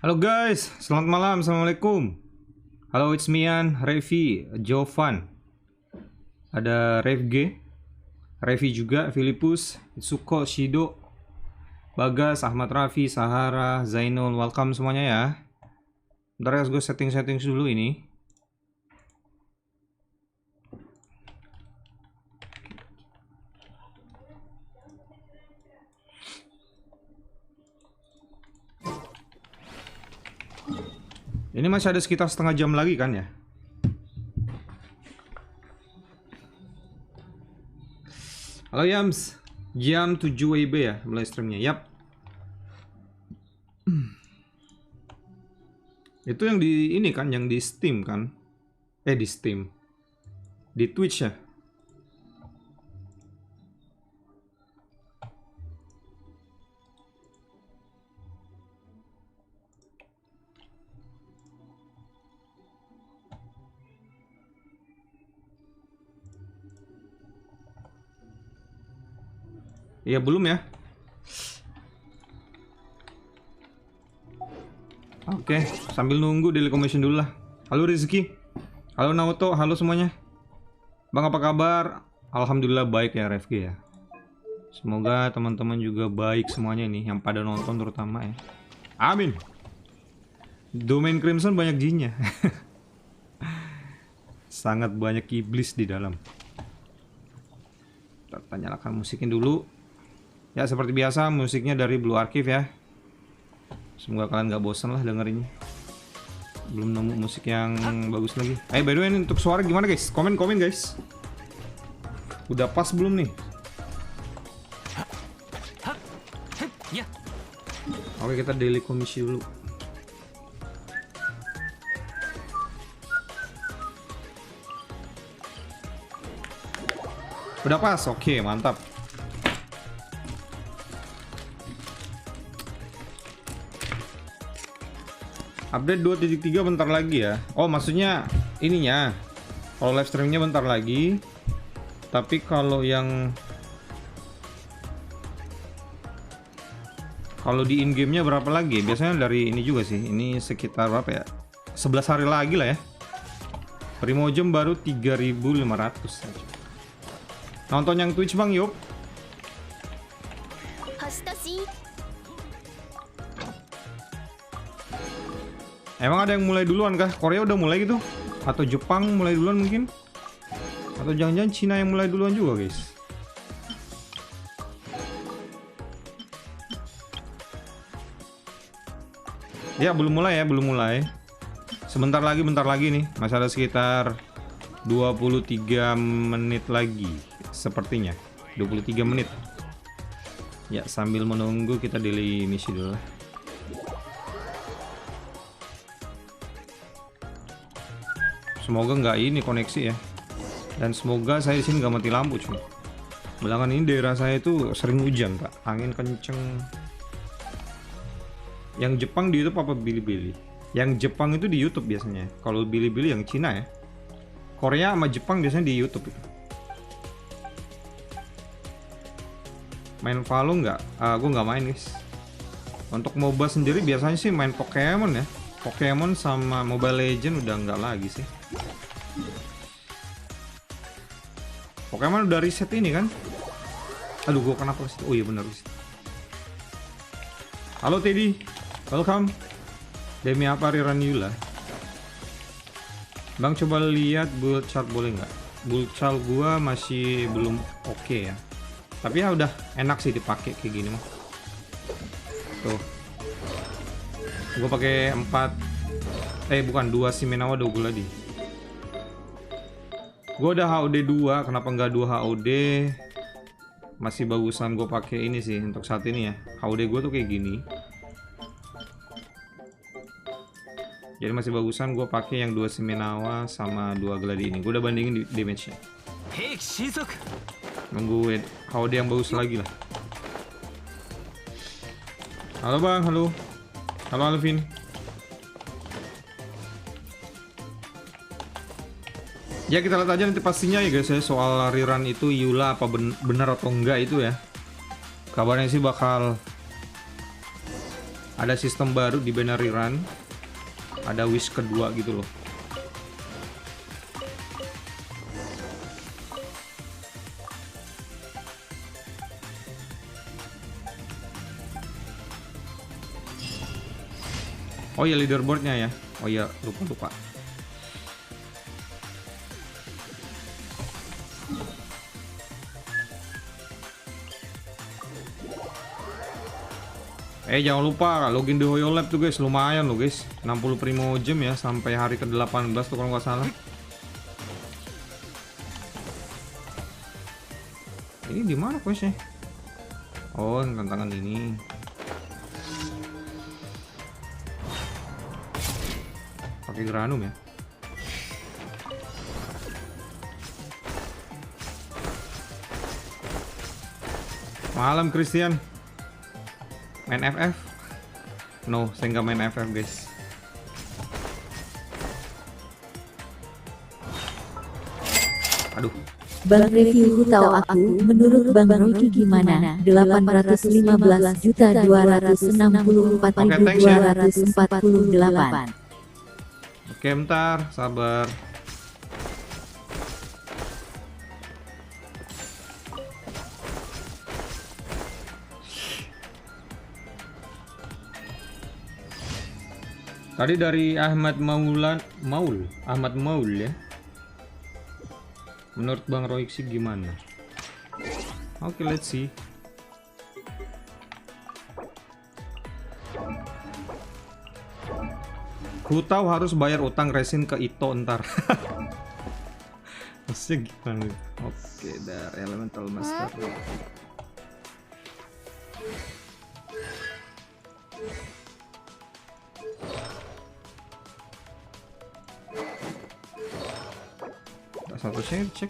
Halo guys, selamat malam, assalamualaikum. Halo, it's Mian, Revi, Jovan, ada Revg, Revi juga, Filipus, Suko, Shido, Bagas, Ahmad Rafi, Sahara, Zainul, welcome semuanya ya. Bentar ya, gue setting dulu ini. Ini masih ada sekitar setengah jam lagi kan ya? Halo Yams, jam 7 WIB ya mulai streamnya. Yap. Itu yang di ini kan, yang di Steam kan? Di Steam. Di Twitch ya? Iya belum ya? Oke, sambil nunggu daily commission dulu lah. Halo Rizky, halo Naoto, halo semuanya. Bang apa kabar? Alhamdulillah baik ya Refki ya. Semoga teman-teman juga baik semuanya nih, yang pada nonton terutama ya. Amin. Domain Crimson banyak jinnya. Sangat banyak iblis di dalam. Kita nyalakan musiknya dulu. Ya seperti biasa musiknya dari Blue Archive ya. Semoga kalian gak bosan lah dengerinnya. Belum nemu musik yang bagus lagi. By the way ini untuk suara gimana guys? Komen guys. Udah pas belum nih? Oke kita daily komisi dulu. Udah pas? Oke mantap. Update 2.3 bentar lagi ya. Oh maksudnya ininya, kalau live streamingnya bentar lagi. Tapi kalau yang di in game nya berapa lagi? Biasanya dari ini juga sih. Ini sekitar berapa ya? 11 hari lagi lah ya. Primojem baru 3.500 saja. Nonton yang Twitch bang yuk. Emang ada yang mulai duluan kah? Korea udah mulai gitu? Atau Jepang mulai duluan mungkin? Atau jangan-jangan Cina yang mulai duluan juga guys? Ya belum mulai ya, belum mulai. Bentar lagi nih. Masih ada sekitar 23 menit lagi sepertinya. 23 menit. Ya sambil menunggu kita daily misi dulu lah. Semoga nggak ini koneksi ya. Dan semoga saya di sini nggak mati lampu cuy. Belakangan ini daerah saya itu sering hujan pak, angin kenceng. Yang Jepang di YouTube apa Bilibili? Yang Jepang itu di YouTube biasanya. Kalau Bilibili yang Cina ya. Korea sama Jepang biasanya di YouTube itu. Main Valo nggak? Gue nggak main guys. Untuk MOBA sendiri biasanya sih main Pokemon ya. Pokemon sama Mobile Legend udah nggak lagi sih. Pokemon udah reset ini kan? Aduh, gua kenapa reset? Oh iya bener reset. Halo Teddy, welcome. Demi apa Riran Yula? Bang coba lihat build chart boleh nggak? Build chart gua masih belum oke ya. Tapi ya udah enak sih dipakai kayak gini mah. Tuh. Gue pakai 2 Shimenawa Doguladi. Gue udah HOD 2, kenapa nggak 2 HOD? Masih bagusan gue pakai ini sih untuk saat ini ya. HOD gue tuh kayak gini. Jadi masih bagusan gue pakai yang 2 Shimenawa sama 2 Gladi ini. Gue udah bandingin di damage-nya. Nunggu HOD yang bagus lagi lah. Halo bang, halo. Halo Alvin. Ya kita lihat aja nanti pastinya ya guys ya, soal rerun itu Yula apa benar atau enggak itu ya. Kabarnya sih bakal Ada sistem baru di binary run. Ada wish kedua gitu loh. Oh ya, leaderboardnya ya. Oh iya, lupa. Jangan lupa login di HoYoLab tuh guys, lumayan loh guys. 60 primo jam ya sampai hari ke-18 tuh kalau nggak salah. Ini di mana questnya? Oh, tantangan ini. Pakai granum ya. Malam Christian. Main FF? No, saya nggak main FF guys. Aduh. Bang review tahu aku, menurut Bang Rocky gimana? 815.264.248. Oke, bentar, sabar. Tadi dari Ahmad Maul ya. Menurut Bang Royksi gimana? Oke, let's see. Ku tahu harus bayar utang resin ke Ito ntar. Maksudnya gimana? Oke, dari Elemental Master. Satu share cek.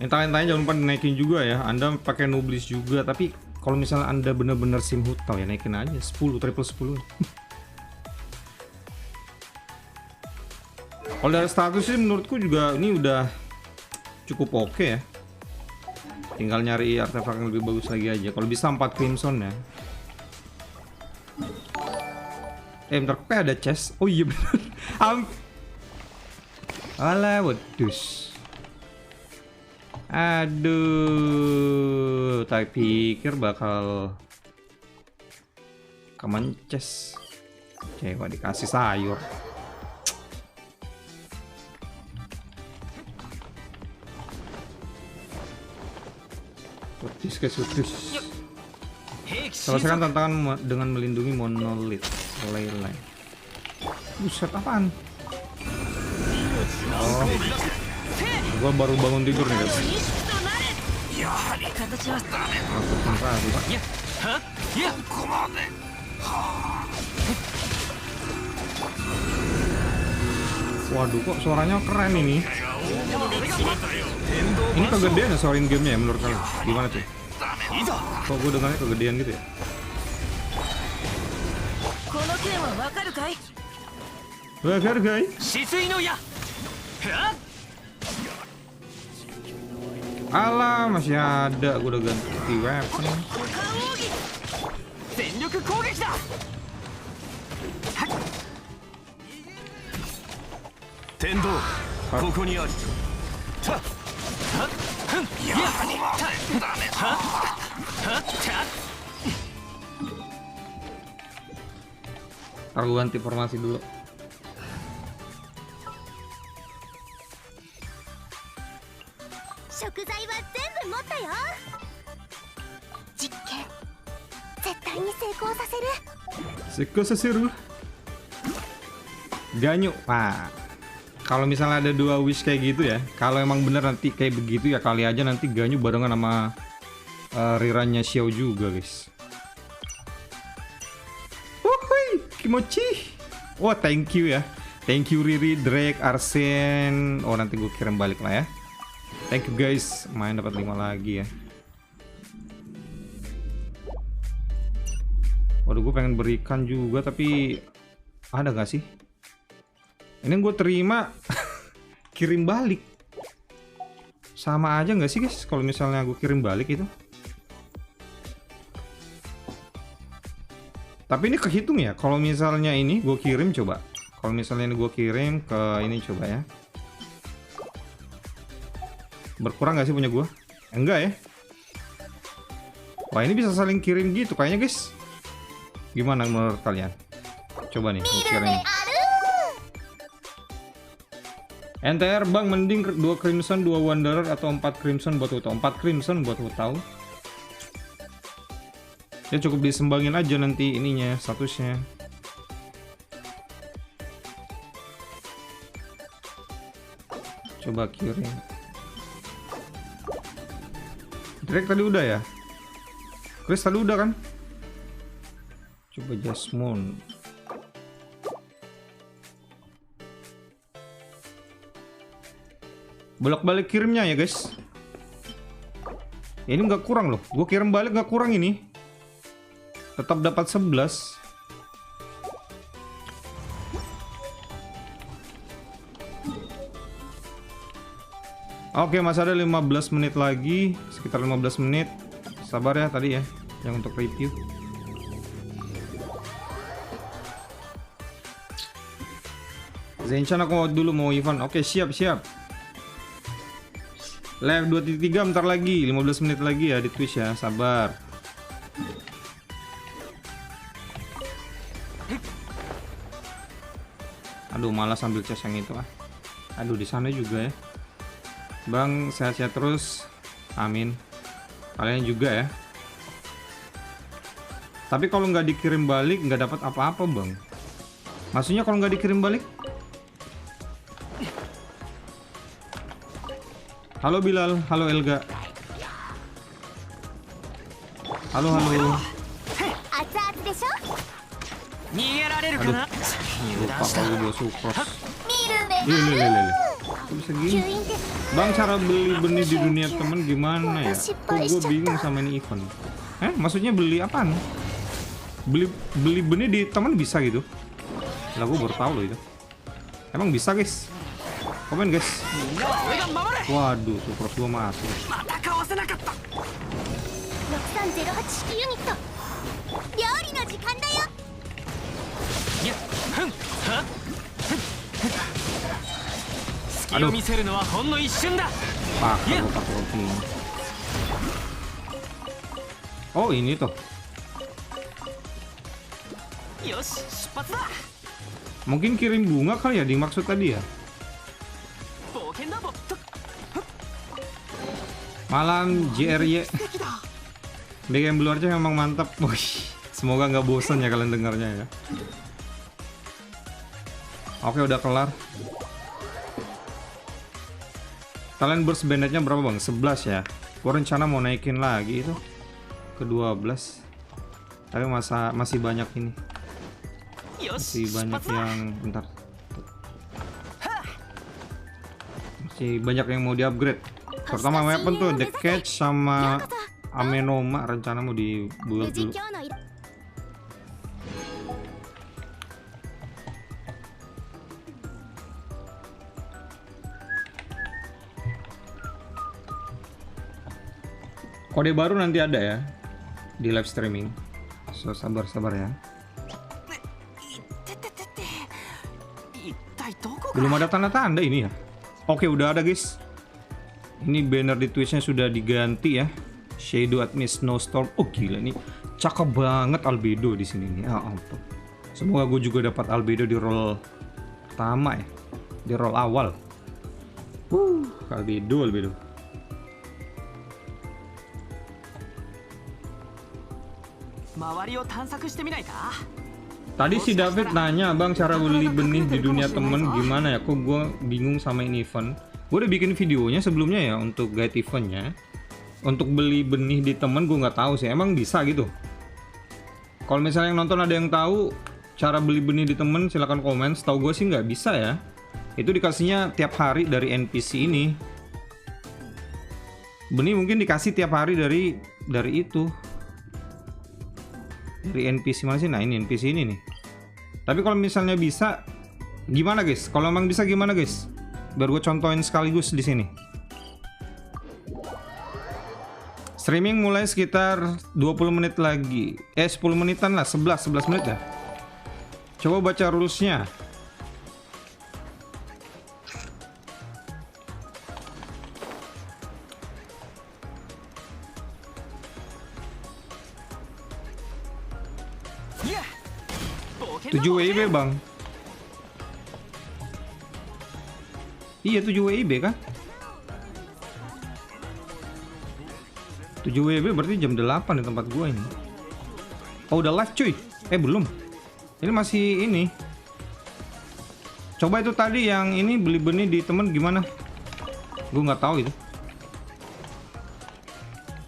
Entah-entahnya jangan lupa naikin juga ya. Anda pakai nublis juga, tapi kalau misalnya Anda bener-bener sim hutau ya naikin aja 10 triple 10. Kalau dari status sih menurutku juga ini udah cukup oke ya. Tinggal nyari artefak yang lebih bagus lagi aja. Kalau bisa 4 crimson ya. Bentar, kok ada chest? Oh iya bener. Alah, wedus. Aduh, tak pikir bakal common chest. Cewek dikasih sayur. Sutis. Selesaikan tantangan dengan melindungi monolit Lele. Buset, apaan? Oh, gua baru bangun tidur nih guys. Waduh, kok suaranya keren ini. Ini kegedean ya suara in-game-nya ya menurut kalian? Gimana tuh? Kok gue dengarnya kegedean gitu ya? Wakaru kai? Alah, masih ada. Gue udah ganti weapon. Tendo, koko ni aru. Ntar gue ganti formasi dulu. Seiko saseru. Ganyu. Nah, kalau misalnya ada 2 wish kayak gitu ya, kalau emang bener nanti kayak begitu ya kali aja nanti Ganyu barengan sama Rirannya Xiao juga guys. Wuhui, kimochi. Wah, thank you ya. Thank you Riri, Drake, Arsen. Oh, nanti gue kirim balik lah ya. Thank you guys. Main dapat 5 lagi ya. Waduh, gue pengen berikan juga, tapi ada gak sih? Ini gue terima kirim balik. Sama aja gak sih guys kalau misalnya gue kirim balik itu? Tapi ini kehitung ya. Kalau misalnya ini gue kirim, coba. Kalau misalnya ini gue kirim ke ini, coba ya. Berkurang gak sih punya gue? Enggak ya. Wah, ini bisa saling kirim gitu kayaknya guys. Gimana menurut kalian? Coba nih gue kirim. NTR bang, mending 2 Crimson 2 Wanderer atau 4 Crimson buat tahu. 4 Crimson buat tahu. Ya cukup disembangin aja nanti ininya, statusnya. Coba kirim. Direct tadi udah ya? Chris tadi udah kan? Coba Jasmine. Bolak-balik kirimnya ya guys. Ini nggak kurang loh. Gue kirim balik nggak kurang ini. Tetap dapat 11. Oke, masih ada 15 menit lagi. Sekitar 15 menit. Sabar ya tadi ya, yang untuk review. Genshin aku dulu mau event. Oke, siap. Live 2.3 bentar lagi, 15 menit lagi ya di Twitch ya, sabar. Aduh, malas ambil chest yang itu ah. Aduh, di sana juga ya. Bang, sehat-sehat terus. Amin. Kalian juga ya. Tapi kalau nggak dikirim balik nggak dapat apa-apa bang. Maksudnya kalau nggak dikirim balik? Halo Bilal, halo Elga. Halo. Aduh, lupa kalau gue sukros. Lele. Kok bisa gini? Bang, cara beli benih di dunia temen gimana ya? Kok gue bingung sama ini event. Maksudnya beli apaan? Beli benih di temen bisa gitu? Lah, gue baru tahu loh itu. Emang bisa guys? Komen guys. Waduh, sukros gue mati. Aduh. Pakai. Oh, ini tuh. Mungkin kirim bunga kali ya dimaksud tadi ya. Malam JRY. BGM luar aja memang mantap. Wih, semoga nggak bosan ya kalian dengarnya ya. Oke, udah kelar. Kalian burst bandetnya berapa bang? 11 ya. Gue rencana mau naikin lagi itu ke 12. Tapi masih banyak ini. Masih banyak yang bentar. Masih banyak yang mau di-upgrade. Pertama weapon tuh The Catch sama Amenoma rencana mau di-build dulu. Kode baru nanti ada ya di live streaming. So sabar ya. Belum ada tanda-tanda ini ya. Oke, udah ada guys. Ini banner di Twitch-nya sudah diganti ya. Shadow at Miss Snowstorm. Oh gila, ini cakep banget albedo di sini nih. Ya ampun. Semoga gue juga dapat albedo di roll pertama ya. Di roll awal. Albedo. Tadi si David nanya, bang cara beli benih di dunia temen gimana ya? Kok gue bingung sama ini event. Gue udah bikin videonya sebelumnya ya untuk guide eventnya. Untuk beli benih di temen gue nggak tahu sih. Emang bisa gitu? Kalau misalnya yang nonton ada yang tahu cara beli benih di temen, silahkan komen. Setahu gue sih nggak bisa ya. Itu dikasihnya tiap hari dari NPC ini. Benih mungkin dikasih tiap hari dari itu. dari NPC mana sih? Nah ini NPC ini nih. Tapi kalau misalnya bisa, gimana guys? Kalau emang bisa gimana guys? Biar gue contohin sekaligus di sini. Streaming mulai sekitar 20 menit lagi. 10 menitan lah, 11 menit ya. Coba baca rulesnya. Ya. 7 WIB bang. Iya 7 WIB kan? 7 WIB berarti jam 8 di tempat gua ini. Oh udah live cuy. Belum. Ini masih ini. Coba itu tadi yang ini beli benih di temen gimana? Gue nggak tahu itu.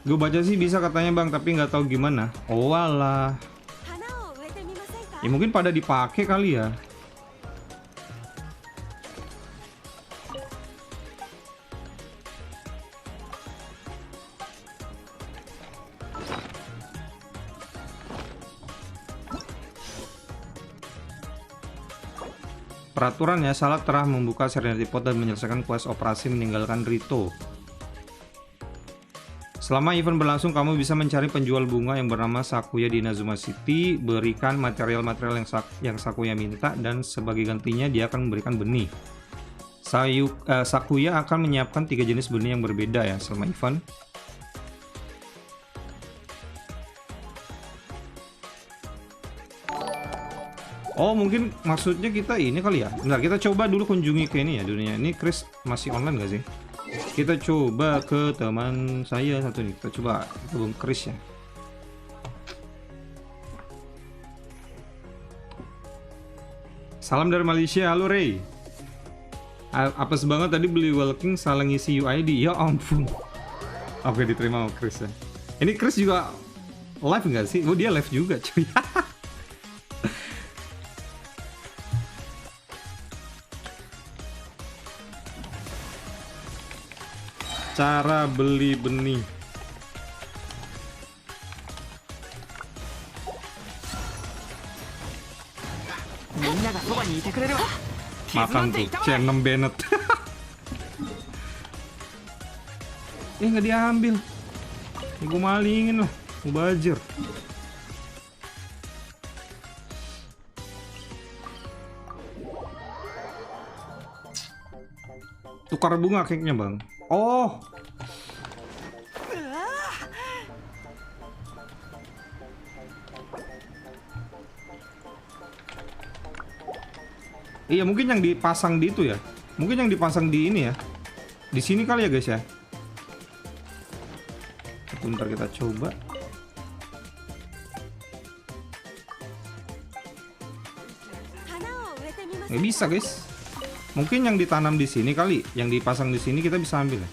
Gue baca sih bisa katanya bang, tapi nggak tahu gimana. Oh alah. Ya mungkin pada dipakai kali ya. Peraturan ya, salah telah membuka Serenity Pod dan menyelesaikan quest operasi meninggalkan Rito. Selama event berlangsung, kamu bisa mencari penjual bunga yang bernama Sakuya di Inazuma City, berikan material-material yang Sakuya minta, dan sebagai gantinya dia akan memberikan benih. Sakuya akan menyiapkan 3 jenis benih yang berbeda ya selama event. Oh mungkin maksudnya kita ini kali ya. Bentar kita coba dulu kunjungi ke ini ya dunia. Ini Chris masih online gak sih? Kita coba ke teman saya satu nih. Kita coba hubung Chris ya. Salam dari Malaysia. Halo Ray. Apes banget tadi beli walking salah ngisi UID. Ya ampun. Oke diterima sama Chris ya. Ini Chris juga live nggak sih? Oh dia live juga cuy. Cara beli benih. Makan tuh, C6 Bennett. Nggak diambil. Gue malingin lah, gue bajir. Tukar bunga kayaknya bang. Oh. Iya mungkin yang dipasang di itu ya. Mungkin yang dipasang di ini ya. Di sini kali ya guys ya. Bentar kita coba. Nggak bisa guys. Mungkin yang ditanam di sini kali, yang dipasang di sini kita bisa ambil ya.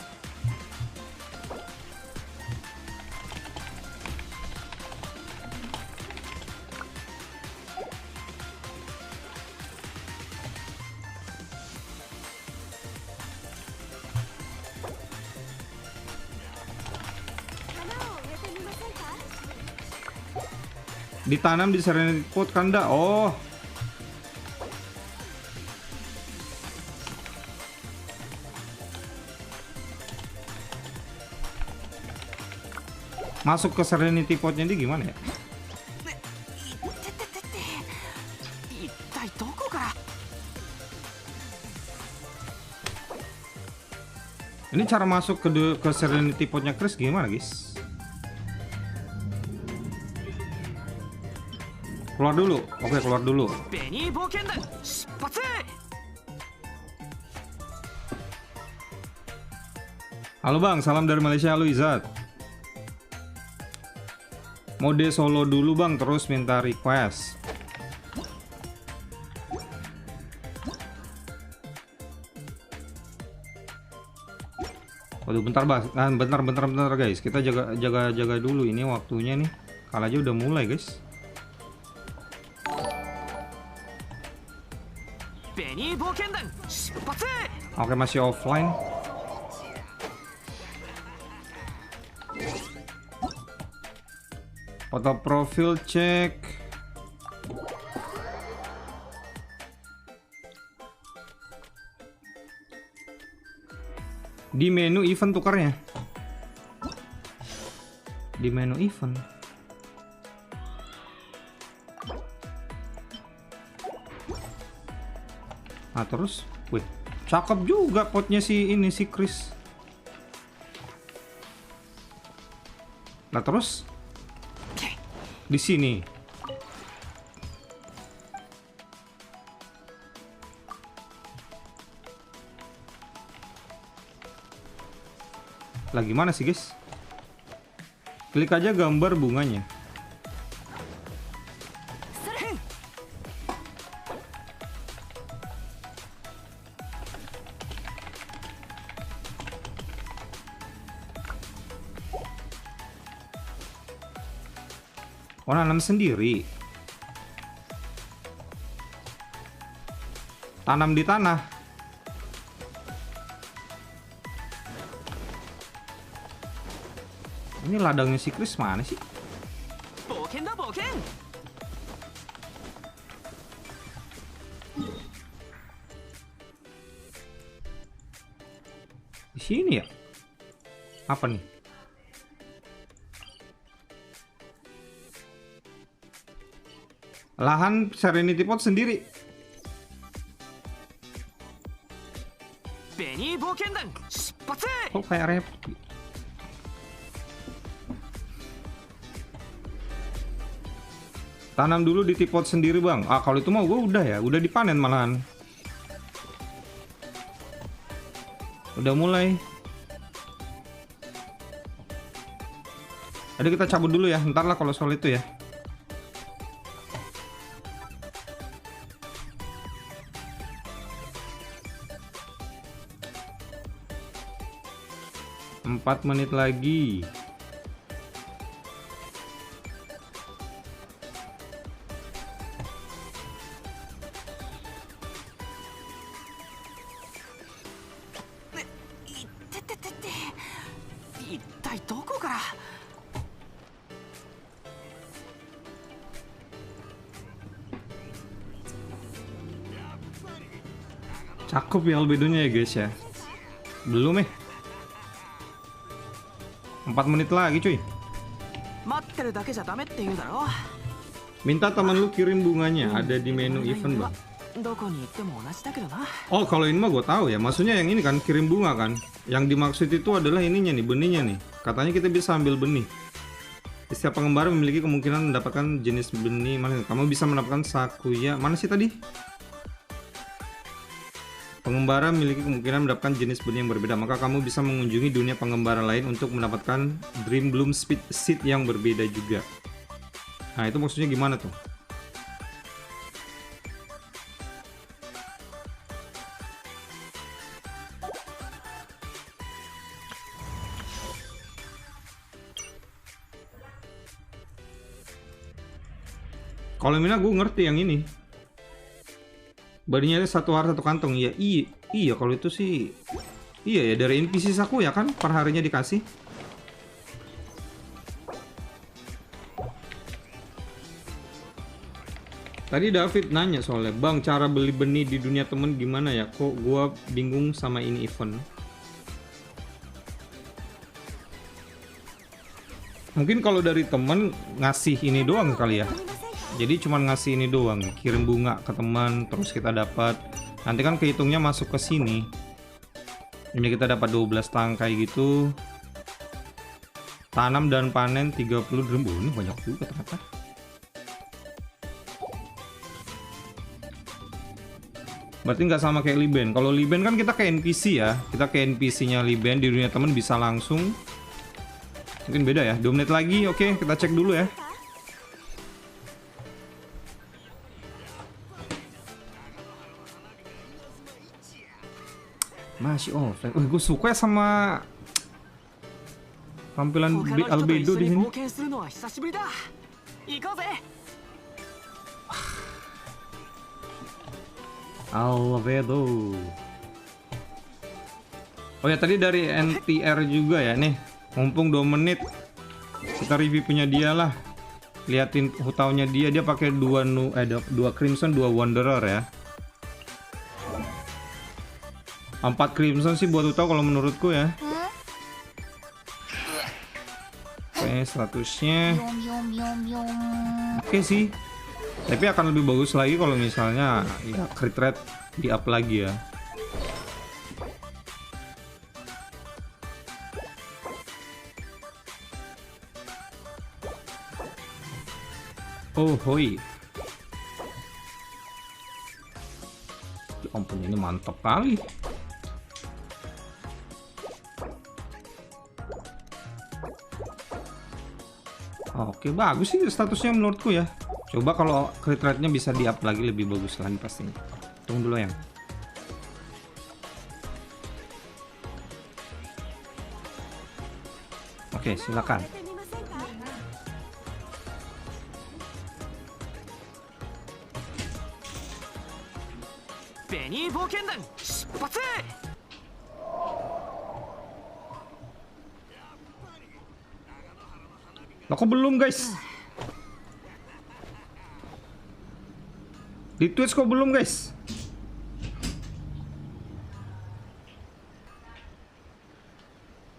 Ditanam di Serenity Pod kanda. Oh. Masuk ke Serenity Pod-nya ini gimana ya? Ini cara masuk ke Serenity Pod-nya Chris gimana guys? Keluar dulu. Oke, keluar dulu. Halo bang, salam dari Malaysia. Halo Izat. Mode solo dulu bang, terus minta request. Waduh, bentar bang. Bentar guys. Kita jaga dulu ini waktunya nih. Kalau aja udah mulai guys. Oke, masih offline. Foto profil cek. Di menu event tukarnya. Di menu event. Nah terus, wih, cakep juga potnya si ini si Chris. Nah terus, di sini. Lagi mana sih guys? Klik aja gambar bunganya. Oh, nanam sendiri. Tanam di tanah. Ini ladangnya si Chris mana sih? Di sini ya? Apa nih? Lahan Serenity Pot sendiri. Oh, kayak rep. Tanam dulu di tipot sendiri bang. Ah kalau itu mah gue udah ya, udah dipanen malahan. Udah mulai. Jadi kita cabut dulu ya, ntar lah kalau soal itu ya. Empat menit lagi. Cakep ya albedonya ya guys ya. Belum 4 menit lagi cuy. Minta teman lu kirim bunganya, ada di menu event bang. Oh kalau ini mah gue tahu ya, maksudnya yang ini kan kirim bunga kan. Yang dimaksud itu adalah ininya nih, benihnya nih. Katanya kita bisa ambil benih. Setiap pengembara memiliki kemungkinan mendapatkan jenis benih mana. Kamu bisa mendapatkan sakuya, mana sih tadi? Pengembara memiliki kemungkinan mendapatkan jenis benih yang berbeda, maka kamu bisa mengunjungi dunia pengembara lain untuk mendapatkan Dream Bloom Seed yang berbeda juga. Nah itu maksudnya gimana tuh? Kalau Mina gue ngerti yang ini. Badinya satu hari satu kantong. Iya kalau itu sih iya ya, dari NPC aku ya kan per harinya dikasih. Tadi David nanya soalnya, "Bang, cara beli benih di dunia temen gimana ya? Kok gua bingung sama ini event." Mungkin kalau dari temen ngasih ini doang kali ya. Jadi cuman ngasih ini doang, kirim bunga ke teman, terus kita dapat. Nanti kan kehitungnya masuk ke sini. Ini kita dapat 12 tangkai gitu. Tanam dan panen 30 drum. Oh, ini banyak juga ternyata. Berarti nggak sama kayak Liben. Kalau Liben kan kita ke NPC ya. Kita ke NPC-nya Liben, di dunia teman bisa langsung. Mungkin beda ya. 2 menit lagi. Oke, kita cek dulu ya. Masih offline. Gue suka sama tampilan albedo di sini. Albedo. Oh ya tadi dari NTR juga ya nih. Mumpung 2 menit kita review punya dia lah. Liatin hutaunya dia pakai 2 Crimson 2 Wanderer ya. 4 crimson sih buat tahu kalau menurutku ya. Oke, statusnya oke sih. Tapi akan lebih bagus lagi kalau misalnya ya crit rate di up lagi ya. Oh hoi. Ya ampun, ini mantap kali. Oke, bagus sih statusnya menurutku ya. Coba kalau crit rate-nya bisa di-up lagi lebih bagus lagi pastinya. Tunggu dulu ya. Oke, silakan. Nah, kok belum guys? Di Twitch kok belum guys?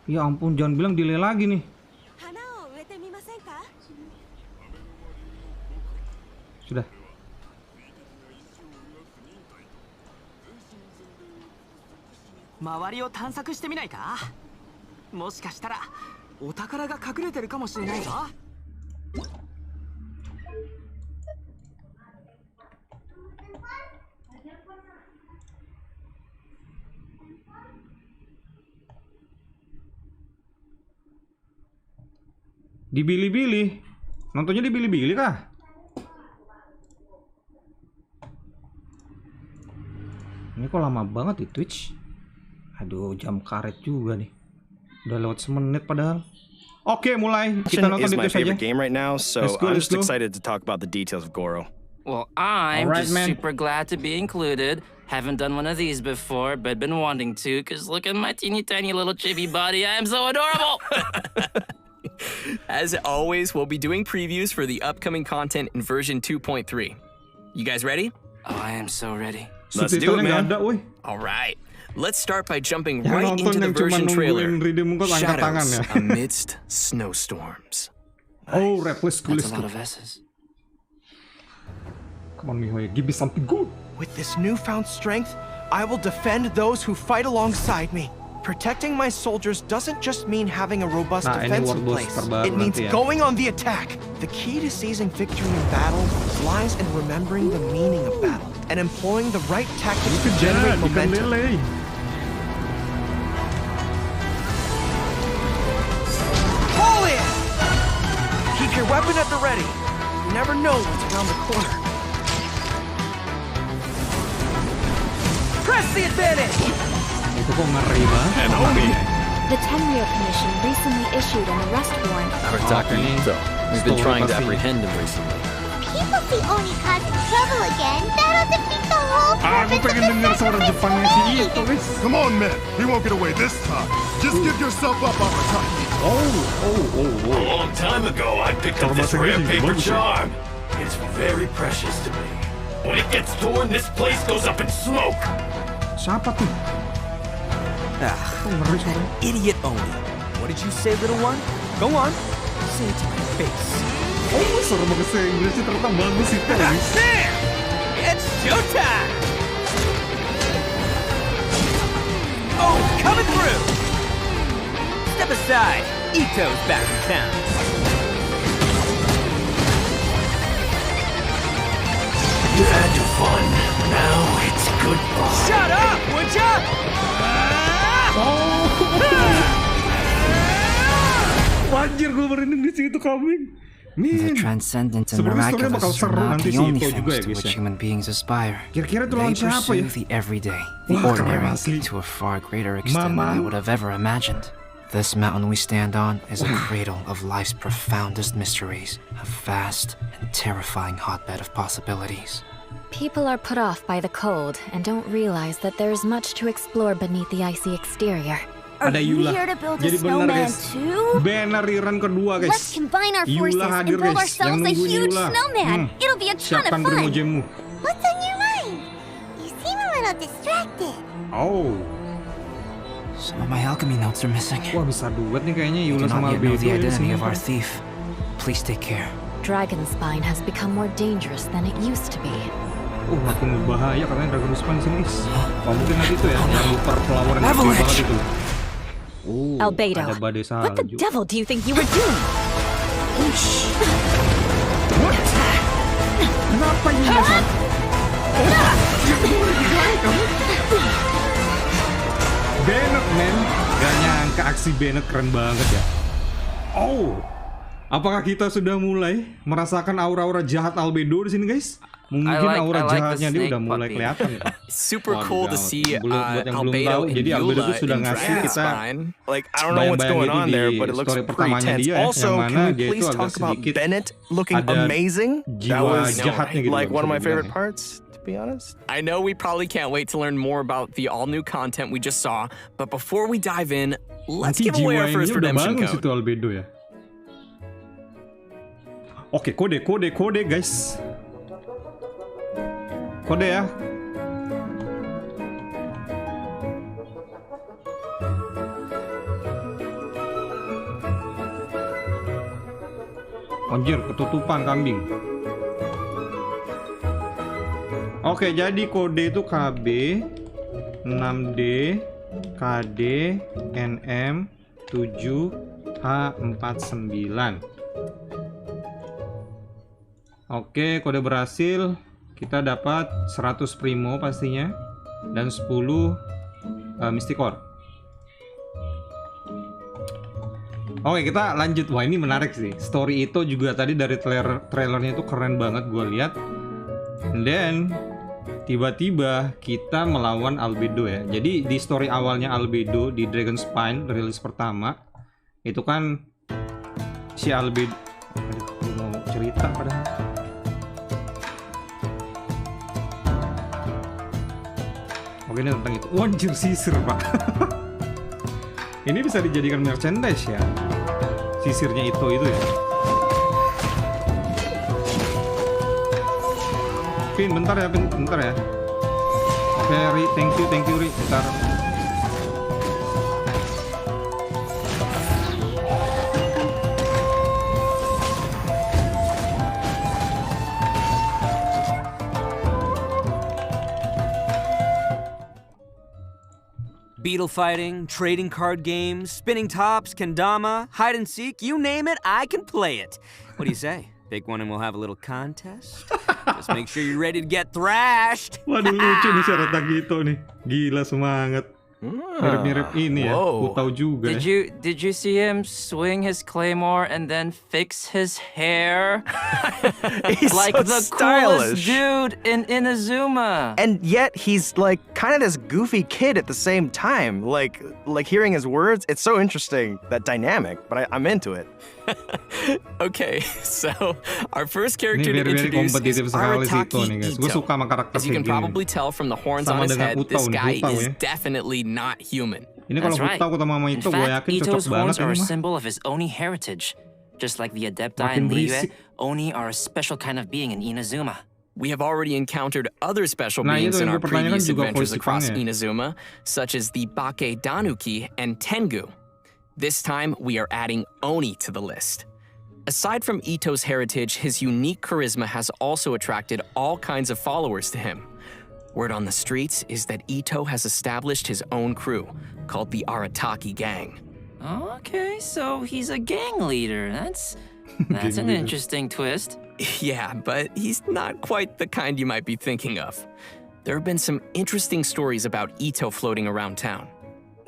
Ya ampun, jangan bilang delay lagi nih. Sudah. Di Bilibili. Nontonnya di Bilibili kah? Ini kok lama banget di Twitch. Aduh, jam karet juga nih. Udah lewat semenit padahal. Oke, mulai. Kita nonton is di my Twitch aja. favorite game right now, so I'm just excited to talk about the details of Goro. Well, I'm Alright, just man. super glad to be included. Haven't done one of these before, but been wanting to, because look at my teeny tiny little chibi body. I am so adorable! As always, we'll be doing previews for the upcoming content in version 2.3. You guys ready? Oh, I am so ready. Let's do it, Subtitlenya nggak man. ada, woi. All right. Let's start by jumping Yang right nonton into the yang cuma version trailer. nungguin redeem code angkat tangan ya. Shadows amidst snowstorms. Oh, rap, let's go, That's let's a lot go. of S's. Come on, Mihoya, give me something good. With this newfound strength, I will defend those who fight alongside me. Protecting my soldiers doesn't just mean having a robust Nah, ini defense in word boss place. terbaru It means nanti ya. going on the attack. The key to seizing victory in battle lies in remembering the meaning of battle and employing the right tactics to generate Ikan momentum. lele. Pull in! Keep your weapon at the ready. You never know what's around the corner. Press the advantage! Itu kok ngeri banget. The Tenryou Commission recently issued an arrest warrant. Arataki Gang. We've been trying to apprehend him recently. People see Oni causing trouble again. That'll defeat the whole Aku purpose of pengen the denger suara sacrifice Jepangnya si parade. itu guys. Come on, men. He won't get away this time. Just give yourself up, Arataki. A long time ago, I picked up this rare paper charm. It's very precious to me. When it gets torn, this place goes up in smoke. Siapa tuh? Kok ngeri suaranya? Idiot Oni. What did you say, little one? Go on. Say it to my face. Oh, suara bahasa Inggrisnya ternyata bagus itu guys. There! It's showtime! Oh, coming through! Step aside. Ito's back in town. You had your fun. Now it's goodbye. Shut up, would ya? Wajir gue merinding di situ coming. The transcendent and Sebenarnya story bakal miraculous are seru not nanti the si only Ito juga things ya to guys which ya. human beings aspire. Kira-kira tuh They lawan siapa ya? pursue the everyday, the Wah, keren ordinary, asli. to a far greater extent than Mama. I would have ever imagined. This mountain we stand on is a cradle of life's profoundest mysteries, a vast and terrifying hotbed of possibilities. People are put off by the cold and don't realize that there is much to explore beneath the icy exterior. Ada Yula. Here to build a Jadi benar snowman guys. too? Banner rerun kedua guys. Let's combine our forces Yula hadir and build guys. Yang ourselves a nungguin huge Yula. snowman. It'll be a ton of Siapkan fun. remojemu. What's on your mind? You seem a little distracted. Oh, Some of my alchemy notes are missing. Wah, bisa duet nih kayaknya We do Yula sama not yet know Albedo the ya di identity sini. of our thief. Please take care. Dragonspine has become more dangerous than it used to be. Makin berbahaya katanya Dragonspine di sini, guys. Oh, mungkin nanti itu ya, yang luper flower yang gede banget itu. Albedo, ada badai salju. what the devil do you think you were doing? What? Kenapa ini Mas? Bennett, man. Gak nyangka aksi Bennett keren banget ya. Oh, apakah kita sudah mulai merasakan aura-aura jahat Albedo di sini, guys? Mungkin aura jahatnya dia udah mulai kelihatan ya. Super cool to see buat yang belum Albedo tahu, and jadi Albedo Yula tuh sudah in ngasih kita Dragonspine. Like, I don't know what's going on there, but it looks story pretty pertamanya tense. dia ya, Also, yang mana can we dia please itu agak talk about sedikit Bennett looking ada amazing? That jiwa was jahatnya gitu. like Bang, one of bisa my favorite dibilang ya. parts, to be honest. I know we probably can't wait to learn more about the all-new content we just saw, but before we dive in, let's Nanti give away our jiwa first ininya udah redemption bagus code. itu Albedo ya. Oke, kode guys. Kode ya. Anjir, ketutupan kambing. Oke, jadi kode itu KB 6D KD NM 7H49. Oke, kode berhasil. Kita dapat 100 primo pastinya dan 10 Misty Core. Oke, kita lanjut. Wah, ini menarik sih. Story itu juga tadi dari trailernya itu keren banget gue lihat. Dan tiba-tiba kita melawan Albedo ya. Jadi di story awalnya Albedo di Dragonspine rilis pertama itu kan si Albedo, gue mau cerita padahal. Oke, ini tentang itu. Anjir, sisir pak. Ini bisa dijadikan merchandise ya. Sisirnya itu ya. Pin, bentar ya. Oke, Ri, thank you Ri. Bentar. Beetle fighting, trading card games, spinning tops, kendama, hide and seek, you name it, I can play it. What do you say? Pick one and we'll have a little contest? Just make sure you're ready to get thrashed. Waduh, lucu nih si Arataki itu nih. Gila, semangat. Mirip-mirip ini ya. Aku tahu juga. Did you see him swing his claymore and then fix his hair? He's like so the stylish. coolest dude in Inazuma. And yet he's like kind of this goofy kid at the same time. Like hearing his words, it's so interesting, that dynamic, but I'm into it. Okay, so our first character to Ini very introduce is kompetitif sekali sih itu Arataki nih guys. Gue Ito. suka sama karakter As you can kayak gini. probably tell from the horns Sama on his dengan head, Utau this nih, guy Utau is ya. definitely not human. Ini kalau That's right. Utau ketemu sama In itu, gue fact, yakin cocok Ito's banget horns are ini a mah. symbol of his Oni heritage. Just like the Adepti Makin and Liyue, berisik. Oni are a special kind of being in Inazuma. We have already encountered other special Nah, beings itu in yang our gue pertanyakan previous juga adventures voice across Jepangnya. Inazuma, such as the Pakai Danuki and Tengu. This time, we are adding Oni to the list. Aside from Ito's heritage, his unique charisma has also attracted all kinds of followers to him. Word on the streets is that Ito has established his own crew, called the Arataki Gang. Okay, so he's a gang leader. That's an interesting twist. Yeah, but he's not quite the kind you might be thinking of. There have been some interesting stories about Ito floating around town.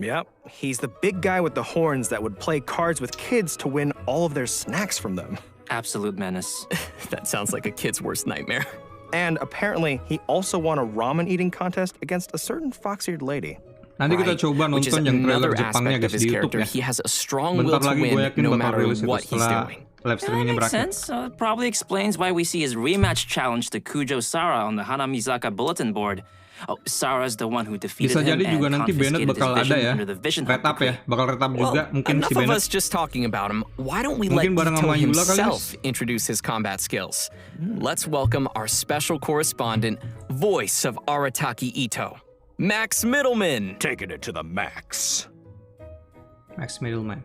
Yep, he's the big guy with the horns that would play cards with kids to win all of their snacks from them. Absolute menace. That sounds like a kid's worst nightmare. And apparently, he also won a ramen eating contest against a certain fox-eared lady. Nanti kita coba Which is nonton yang trailer another Jepangnya aspect of guys his di character. YouTube ya. He has a strong will Bentar to lagi gue win yakin no bakal matter rilis itu what he's setelah doing. live streamingnya Makes berakhir. sense. It probably explains why we see his rematch challenge to Kujo Sara on the Hanamizaka bulletin board. Oh, Sara's the one who defeated Bisa him jadi juga and nanti Bennett confiscated his bakal ada vision ya. under the vision Red up ya, bakal red up juga mungkin si Enough of Bennett. us just talking about him. Why don't we let Mungkin bareng Ito sama Yula kali, himself introduce his combat skills? Let's welcome our special correspondent, voice of Arataki Ito, Max Middleman. Taking it to the max. Max Middleman.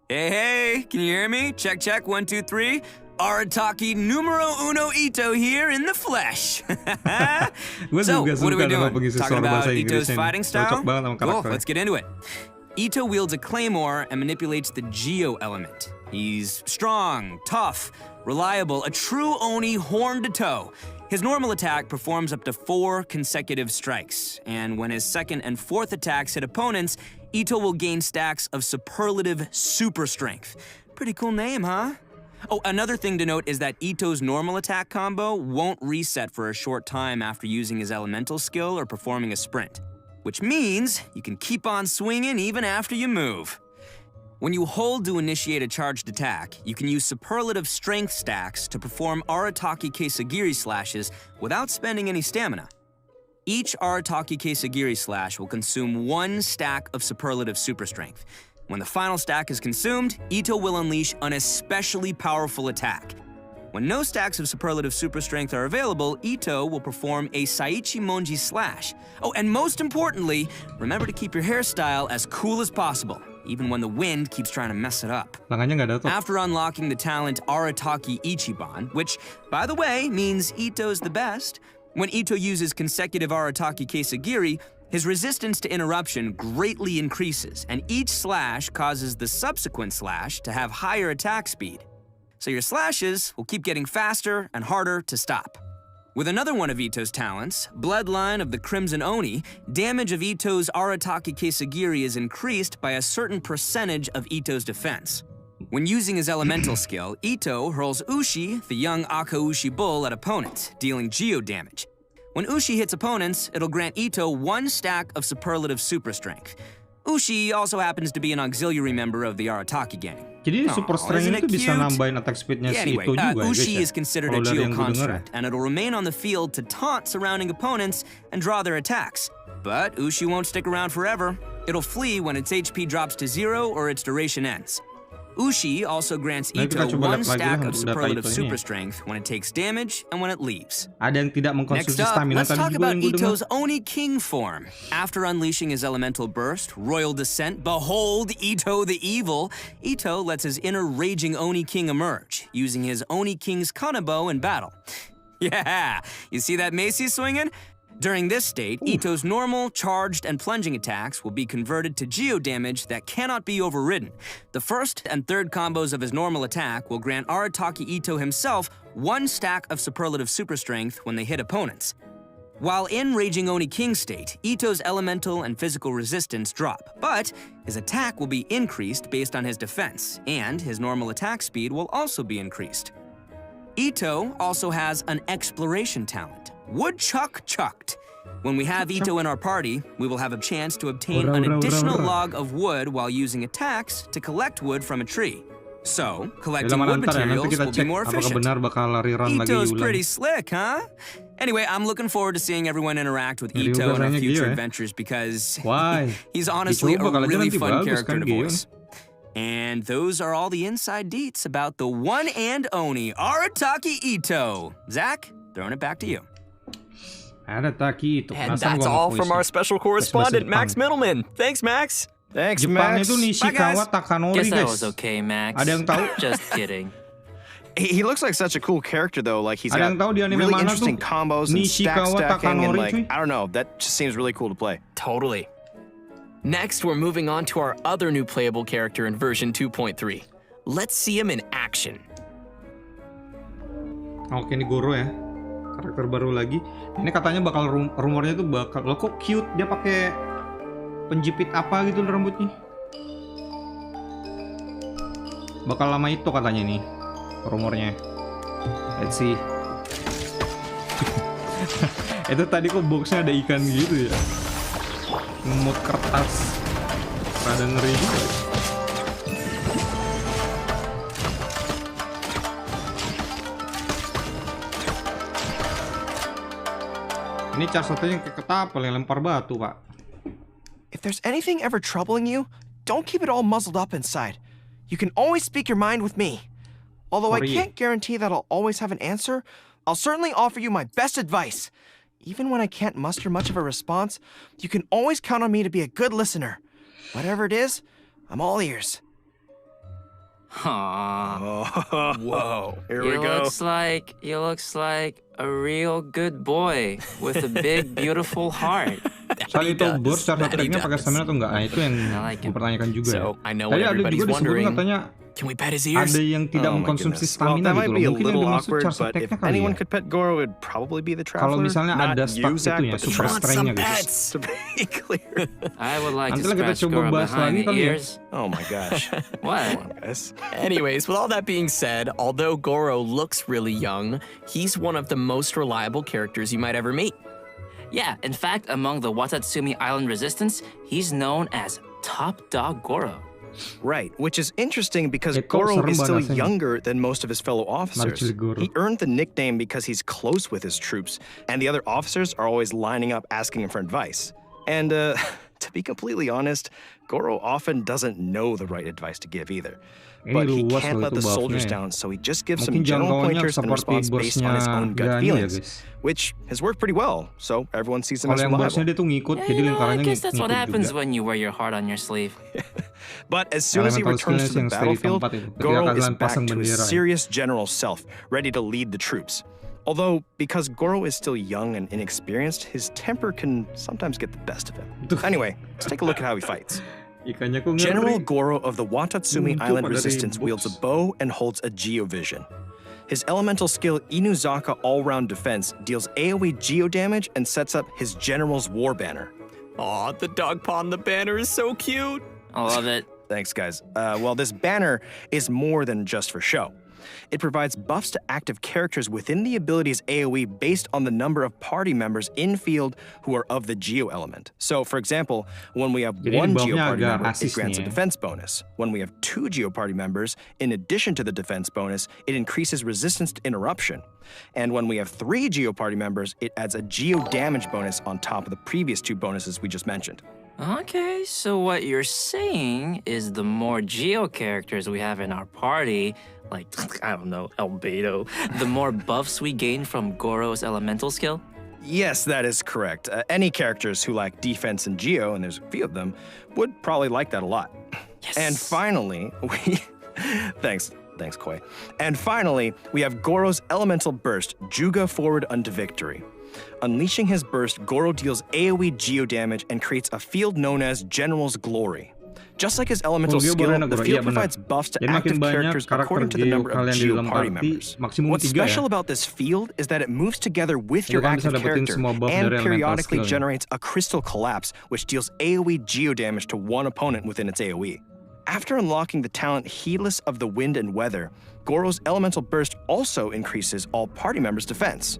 Hey, can you hear me? Check, 1, 2, 3. Arataki numero uno Ito here in the flesh. So, what are we doing? Talking about Ito's fighting style? Cool, let's get into it. Ito wields a claymore and manipulates the Geo element. He's strong, tough, reliable, a true Oni horn to toe. His normal attack performs up to 4 consecutive strikes, and when his second and fourth attacks hit opponents, Ito will gain stacks of superlative super strength. Pretty cool name, huh? Oh, another thing to note is that Ito's normal attack combo won't reset for a short time after using his elemental skill or performing a sprint, which means you can keep on swinging even after you move. When you hold to initiate a charged attack, you can use superlative strength stacks to perform Arataki Kesagiri slashes without spending any stamina. Each Arataki Kesagiri slash will consume 1 stack of superlative super strength. When the final stack is consumed, Ito will unleash an especially powerful attack. When no stacks of superlative super strength are available, Ito will perform a Saichi Monji slash. Oh, and most importantly, remember to keep your hairstyle as cool as possible, even when the wind keeps trying to mess it up. After unlocking the talent Arataki Ichiban, which, by the way, means Ito's the best, when Ito uses consecutive Arataki Kesagiri, his resistance to interruption greatly increases, and each slash causes the subsequent slash to have higher attack speed. So your slashes will keep getting faster and harder to stop. With another one of Ito's talents, Bloodline of the Crimson Oni, damage of Ito's Arataki Kesagiri is increased by a certain percentage of Ito's defense. When using his elemental skill, Ito hurls Ushi, the young Akaushi bull, at opponents, dealing geo damage. When Ushi hits opponents, it'll grant Ito 1 stack of superlative super strength. Ushi also happens to be an auxiliary member of the Arataki Gang. Jadi super strength itu bisa nambahin attack speednya si Ito juga Ushi guys, is considered a geo construct, and it'll remain on the field to taunt surrounding opponents and draw their attacks. But Ushi won't stick around forever. It'll flee when its HP drops to 0 or its duration ends. Ushi also grants Ito 1 stack of superlative super strength when it takes damage and when it leaves. Next up, let's talk about Ito's Oni King form. After unleashing his elemental burst, Royal Descent, behold Ito the Evil, Ito lets his inner raging Oni King emerge, using his Oni King's Kanabo in battle. Yeah, you see that mace he's swinging? During this state, Ito's normal, charged, and plunging attacks will be converted to geo damage that cannot be overridden. The first and third combos of his normal attack will grant Arataki Ito himself 1 stack of superlative super strength when they hit opponents. While in Raging Oni King state, Ito's elemental and physical resistance drop, but his attack will be increased based on his defense, and his normal attack speed will also be increased. Ito also has an exploration talent, Woodchuck Chucked. When we have Ito in our party, we will have a chance to obtain an additional log of wood while using attacks to collect wood from a tree. So, collecting wood materials will be more efficient. Ito's pretty slick, huh? Anyway, I'm looking forward to seeing everyone interact with Ito in our future adventures because he's honestly a really fun character to voice. And those are all the inside deets about the one and only Arataki Ito. Zach, throwing it back to you. Arataki Ito. And that's all from our special correspondent, Max Middleman. Thanks, Max. Thanks, Jepang Max. itu Nishikawa Takanori, Guess that guys. was okay, Max. Ada yang tahu? Just kidding. He looks like such a cool character, though. Like he's Ada yang got tahu di anime really mana interesting tuh? combos and stack Nishikawa stacking, and Takanori, cuy. I don't know. That just seems really cool to play. Totally. Next, we're moving on to our other new playable character in version 2.3. Let's see him in action. Oke, ini Goro ya. Karakter baru lagi. Ini katanya bakal rumornya tuh bakal lo kok cute dia pakai penjepit apa gitu rambutnya. Bakal lama itu katanya nih rumornya. Let's see. Itu tadi kok boxnya ada ikan gitu ya. Ngemut kertas. Rada ngeri juga. Ini charge satunya kayak ketapel yang lempar batu, Pak. If there's anything ever troubling you, don't keep it all muzzled up inside. You can always speak your mind with me. Although I can't guarantee that I'll always have an answer, I'll certainly offer you my best advice. Even when I can't muster much of a response, you can always count on me to be a good listener. Whatever it is, I'm all ears. Aww. Whoa. Here we go. He looks like a real good boy with a big, beautiful heart. Soal itu burst charge attack-nya pakai stamina atau enggak? Nah, itu yang gue pertanyakan juga. So, I know Tadi what ada everybody's juga wondering. disebutkan katanya Can we pet his ears? ada yang tidak mengkonsumsi stamina Well, that gitu might loh. be a Mungkin yang little dimaksud awkward, charge but attack-nya if kali anyone ya. could pet Goro, it'd probably be the Traveler. Kalau misalnya Not ada you, stuck Zach, itu ya, but the super Traveler. strength-nya guys. Pets. To be clear. I would like Nanti to lah kita scratch coba Goro bahas behind lagi the kali ya. ears. Oh my gosh. What? Come on, guys. Anyways, with all that being said, although Goro looks really young, he's one of the most reliable characters you might ever meet. Yeah, in fact, among the Watatsumi Island resistance, he's known as Top Dog Goro. Right, which is interesting because Ito, Goro serem is still bahasanya. younger than most of his fellow officers. Marcel Goro. He earned the nickname because he's close with his troops, and the other officers are always lining up asking him for advice. And to be completely honest, Goro often doesn't know the right advice to give either. Ini But he luas can't kalau let itu the buffnya soldiers ya. down, so he just gives Mungkin some general jangkauannya pointers and seperti responds based on his bosnya own gut Gani ya feelings, guys. which has worked pretty well, so everyone sees him Kalau as yang bosnya reliable. dia tuh ngikut, Yeah, jadi you know, I lingkarannya guess that's what ngikut happens juga. when you wear your heart on your sleeve. But as soon as he Elemental returns to skillnya the yang stay di battlefield, tempat itu. Ketika Goro is kalian back pasang to his bendera ya. serious general self, ready to lead the troops. Although, because Goro is still young and inexperienced, his temper can sometimes get the best of him. Anyway, let's take a look at how he fights. Ikannya kok ngeri. General Goro of the Watatsumi Muncul Island pada Resistance dari wields a box. bow and holds a geovision. His elemental skill Inuzaka All-Round Defense deals AoE geo damage and sets up his general's war banner. Aw, the dog paw on the banner is so cute. I love it. Thanks, guys. Well, this banner is more than just for show. It provides buffs to active characters within the ability's AoE based on the number of party members in field who are of the Geo element. So, for example, when we have Jadi one bawahnya Geo party agak member, it rasis grants nih a ya. defense bonus. When we have two Geo party members, in addition to the defense bonus, it increases resistance to interruption. And when we have three Geo party members, it adds a Geo damage bonus on top of the previous two bonuses we just mentioned. Okay, so what you're saying is the more Geo characters we have in our party, like, I don't know, Albedo, the more buffs we gain from Goro's elemental skill? Yes, that is correct. Any characters who like defense and Geo, and there's a few of them, would probably like that a lot. Yes. And finally, we... Thanks, Koi. And finally, we have Goro's elemental burst, Juga Forward unto Victory. Unleashing his burst, Goro deals AoE geo damage and creates a field known as General's Glory. Just like his elemental Geo skill, boleh the Goro. field Iya, benar. provides buffs to Jadi makin active banyak characters karakter according to the Geo number of kalian di Geo dalam party party, members. maksimum What's 3 ya. special about this field is that it moves together with Jadi your kalian bisa active dapetin character semua buff and dari elemental periodically skill-nya. generates a crystal collapse, which deals AoE geo damage to one opponent within its AoE. After unlocking the talent Heedless of the Wind and Weather, Goro's elemental burst also increases all party members' defense.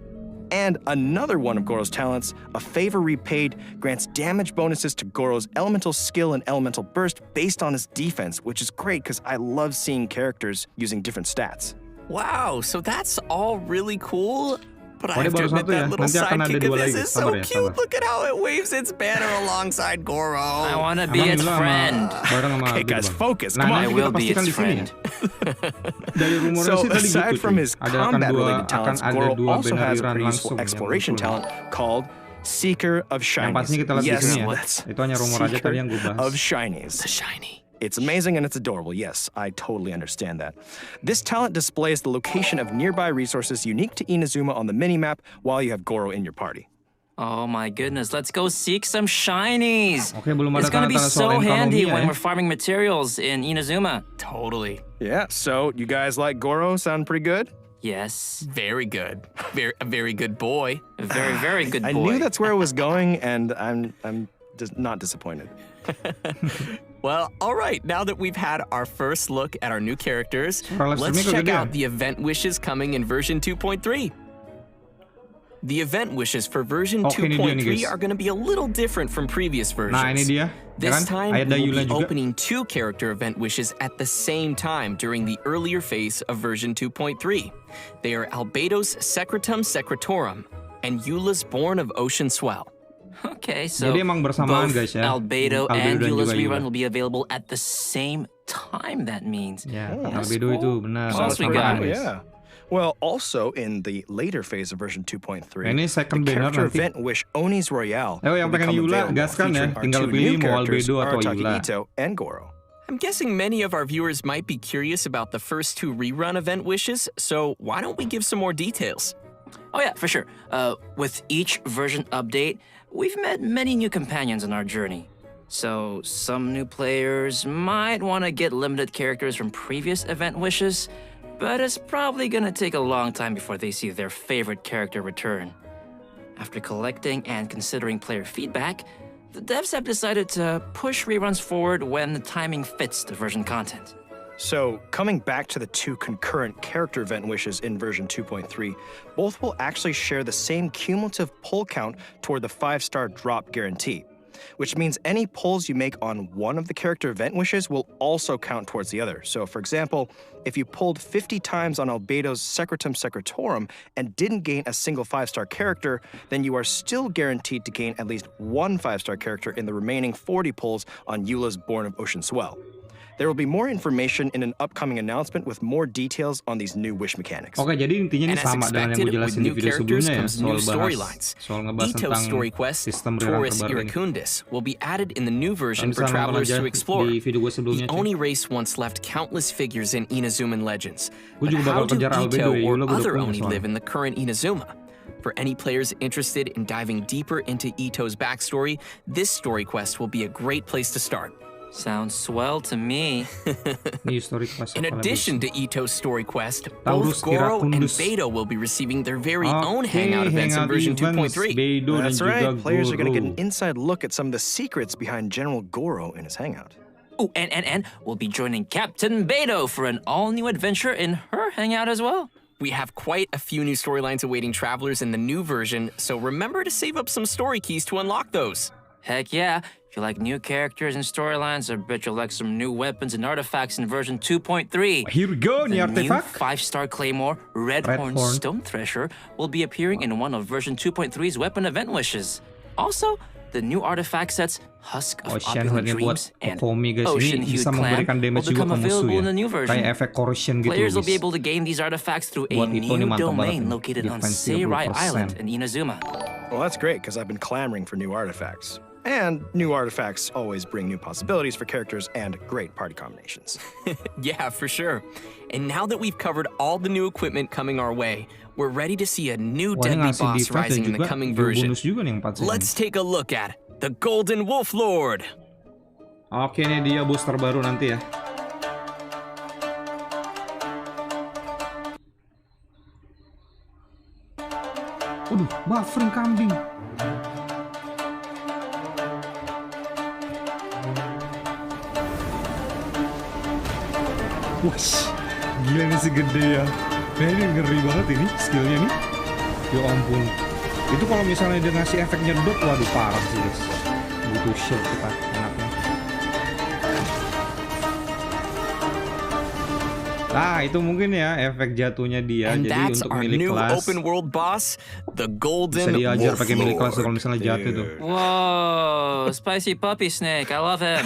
And another one of Goro's talents, a Favor Repaid, grants damage bonuses to Goro's elemental skill and elemental burst based on his defense, which is great because I love seeing characters using different stats. Wow, so that's all really cool. But I Oh, ini have to baru admit satu ya. that little Nanti akan ada sidekick of dua his lagi. is so Sabar ya, cute. sabar. Look at how it waves its banner alongside Goro. I want to be Abang its bilang sama- friend. bareng sama Okay, gitu, guys, Bang. focus. Nah, Come on. nanti I kita will be pastikan its di sini ya. friend. Dari rumornya So, sih tadi aside gitu from cuy. his Ada akan combat-related akan talents, ada Goro dua also banner has a Iran pretty langsung useful yang exploration muncul. talent called Seeker of Yang Shinies. pastinya kita lihat di Yes, sini ya. that's Itu hanya rumor aja tadi yang gue bahas. of Shinies. The shiny. It's amazing and it's adorable, yes, I totally understand that. This talent displays the location of nearby resources unique to Inazuma on the minimap while you have Goro in your party. Oh my goodness, let's go seek some shinies. Oke, belum ada It's gonna be tanda-tanda soal so handy Enkanomiya when ya. we're farming materials in Inazuma. Totally. Yeah, so you guys like Goro? Sound pretty good? Yes. Very good. A very good boy. A very, very good I boy. knew that's where it was going, and I'm not disappointed. Well, all right. Now that we've had our first look at our new characters, Para live let's streaming check kagak out dia? the event wishes coming in version 2.3. The event wishes for version Oke, ini dia nih, 2.3 guys. are going to be a little different from previous versions. Nah, ini dia. Ya This kan? time, Ada we'll Yula be juga. opening 2 character event wishes at the same time during the earlier phase of version 2.3. They are Albedo's Secretum Secretorum and Eula's Born of Ocean Swell. Okay, so Jadi emang bersamaan, both guys, ya. Albedo Albedo and dan Eula's juga Eula. rerun will be available at the same time, that means. Ya, that's Albedo itu cool. benar. What else we bersamaan, got? guys. Yeah. Well, also in the later phase of version 2.3, Ini second the banner character nanti. event wish Oni's Royale yang will pengen become Yula, available, gaskan ya. featuring our Tinggal two pilih new mau characters, Albedo atau Arataki Yula. Ito and Goro. I'm guessing many of our viewers might be curious about the first 2 rerun event wishes, so why don't we give some more details? Oh yeah, for sure. With each version update, we've met many new companions on our journey. So some new players might want to get limited characters from previous event wishes, but it's probably gonna take a long time before they see their favorite character return. After collecting and considering player feedback, the devs have decided to push reruns forward when the timing fits the version content. So, coming back to the 2 concurrent character event wishes in version 2.3, both will actually share the same cumulative pull count toward the 5-star drop guarantee, which means any pulls you make on one of the character event wishes will also count towards the other. So, for example, if you pulled 50 times on Albedo's Secretum Secretorum and didn't gain a single 5-star character, then you are still guaranteed to gain at least 1 5-star character in the remaining 40 pulls on Eula's Born of Ocean Swell. There will be more information in an upcoming announcement with more details on these new wish mechanics. Oke, jadi intinya ini sama dengan yang gue jelasin di video sebelumnya ya, soal ngebahas Ito's story quest, Taurus Iracundus, will be added in the new version for travelers to explore. The Oni race once left countless figures in Inazuman legends. But how do Ito or other Oni live in the current Inazuma? For any players interested in diving deeper into Ito's backstory, this story quest will be a great place to start. Sounds swell to me. In addition to Ito's story quest, both Goro and Beidou will be receiving their very own hangout events in version 2.3. That's right, players are going to get an inside look at some of the secrets behind General Goro in his hangout. Oh, and we'll be joining Captain Beidou for an all-new adventure in her hangout as well. We have quite a few new storylines awaiting travelers in the new version, so remember to save up some story keys to unlock those. Heck yeah. If you like new characters and storylines, I bet you'll like some new weapons and artifacts in version 2.3. Here we go, the new 5-star Claymore, Redhorn Stone Thresher, will be appearing in one of version 2.3's weapon event wishes. Also, the new artifact sets Husk of Opulent Dreams and Ocean-Hued Clam will become available in the new version. Players will be able to gain these artifacts through a new domain located on Seirai Island in Inazuma. Well, that's great, because I've been clamoring for new artifacts. And new artifacts always bring new possibilities for characters and great party combinations. Yeah, for sure. And now that we've covered all the new equipment coming our way, we're ready to see a new deadly boss rising in the coming version. Let's take a look at the Golden Wolf Lord. Oke, ini dia bos terbaru nanti ya. Waduh, buffering kambing. Wah, gila ini segede ya. Nah, ini ngeri banget ini skillnya nih. Ya ampun. Itu kalau misalnya dia ngasih efek nyedot, waduh parah sih guys. Butuh shield kita enaknya. Nah, itu mungkin ya efek jatuhnya dia. And jadi untuk milik kelas open world boss, the Golden bisa diajar Wolf pakai milik kelas Lord. kalau misalnya jatuh tuh. Whoa, spicy puppy snake, I love him.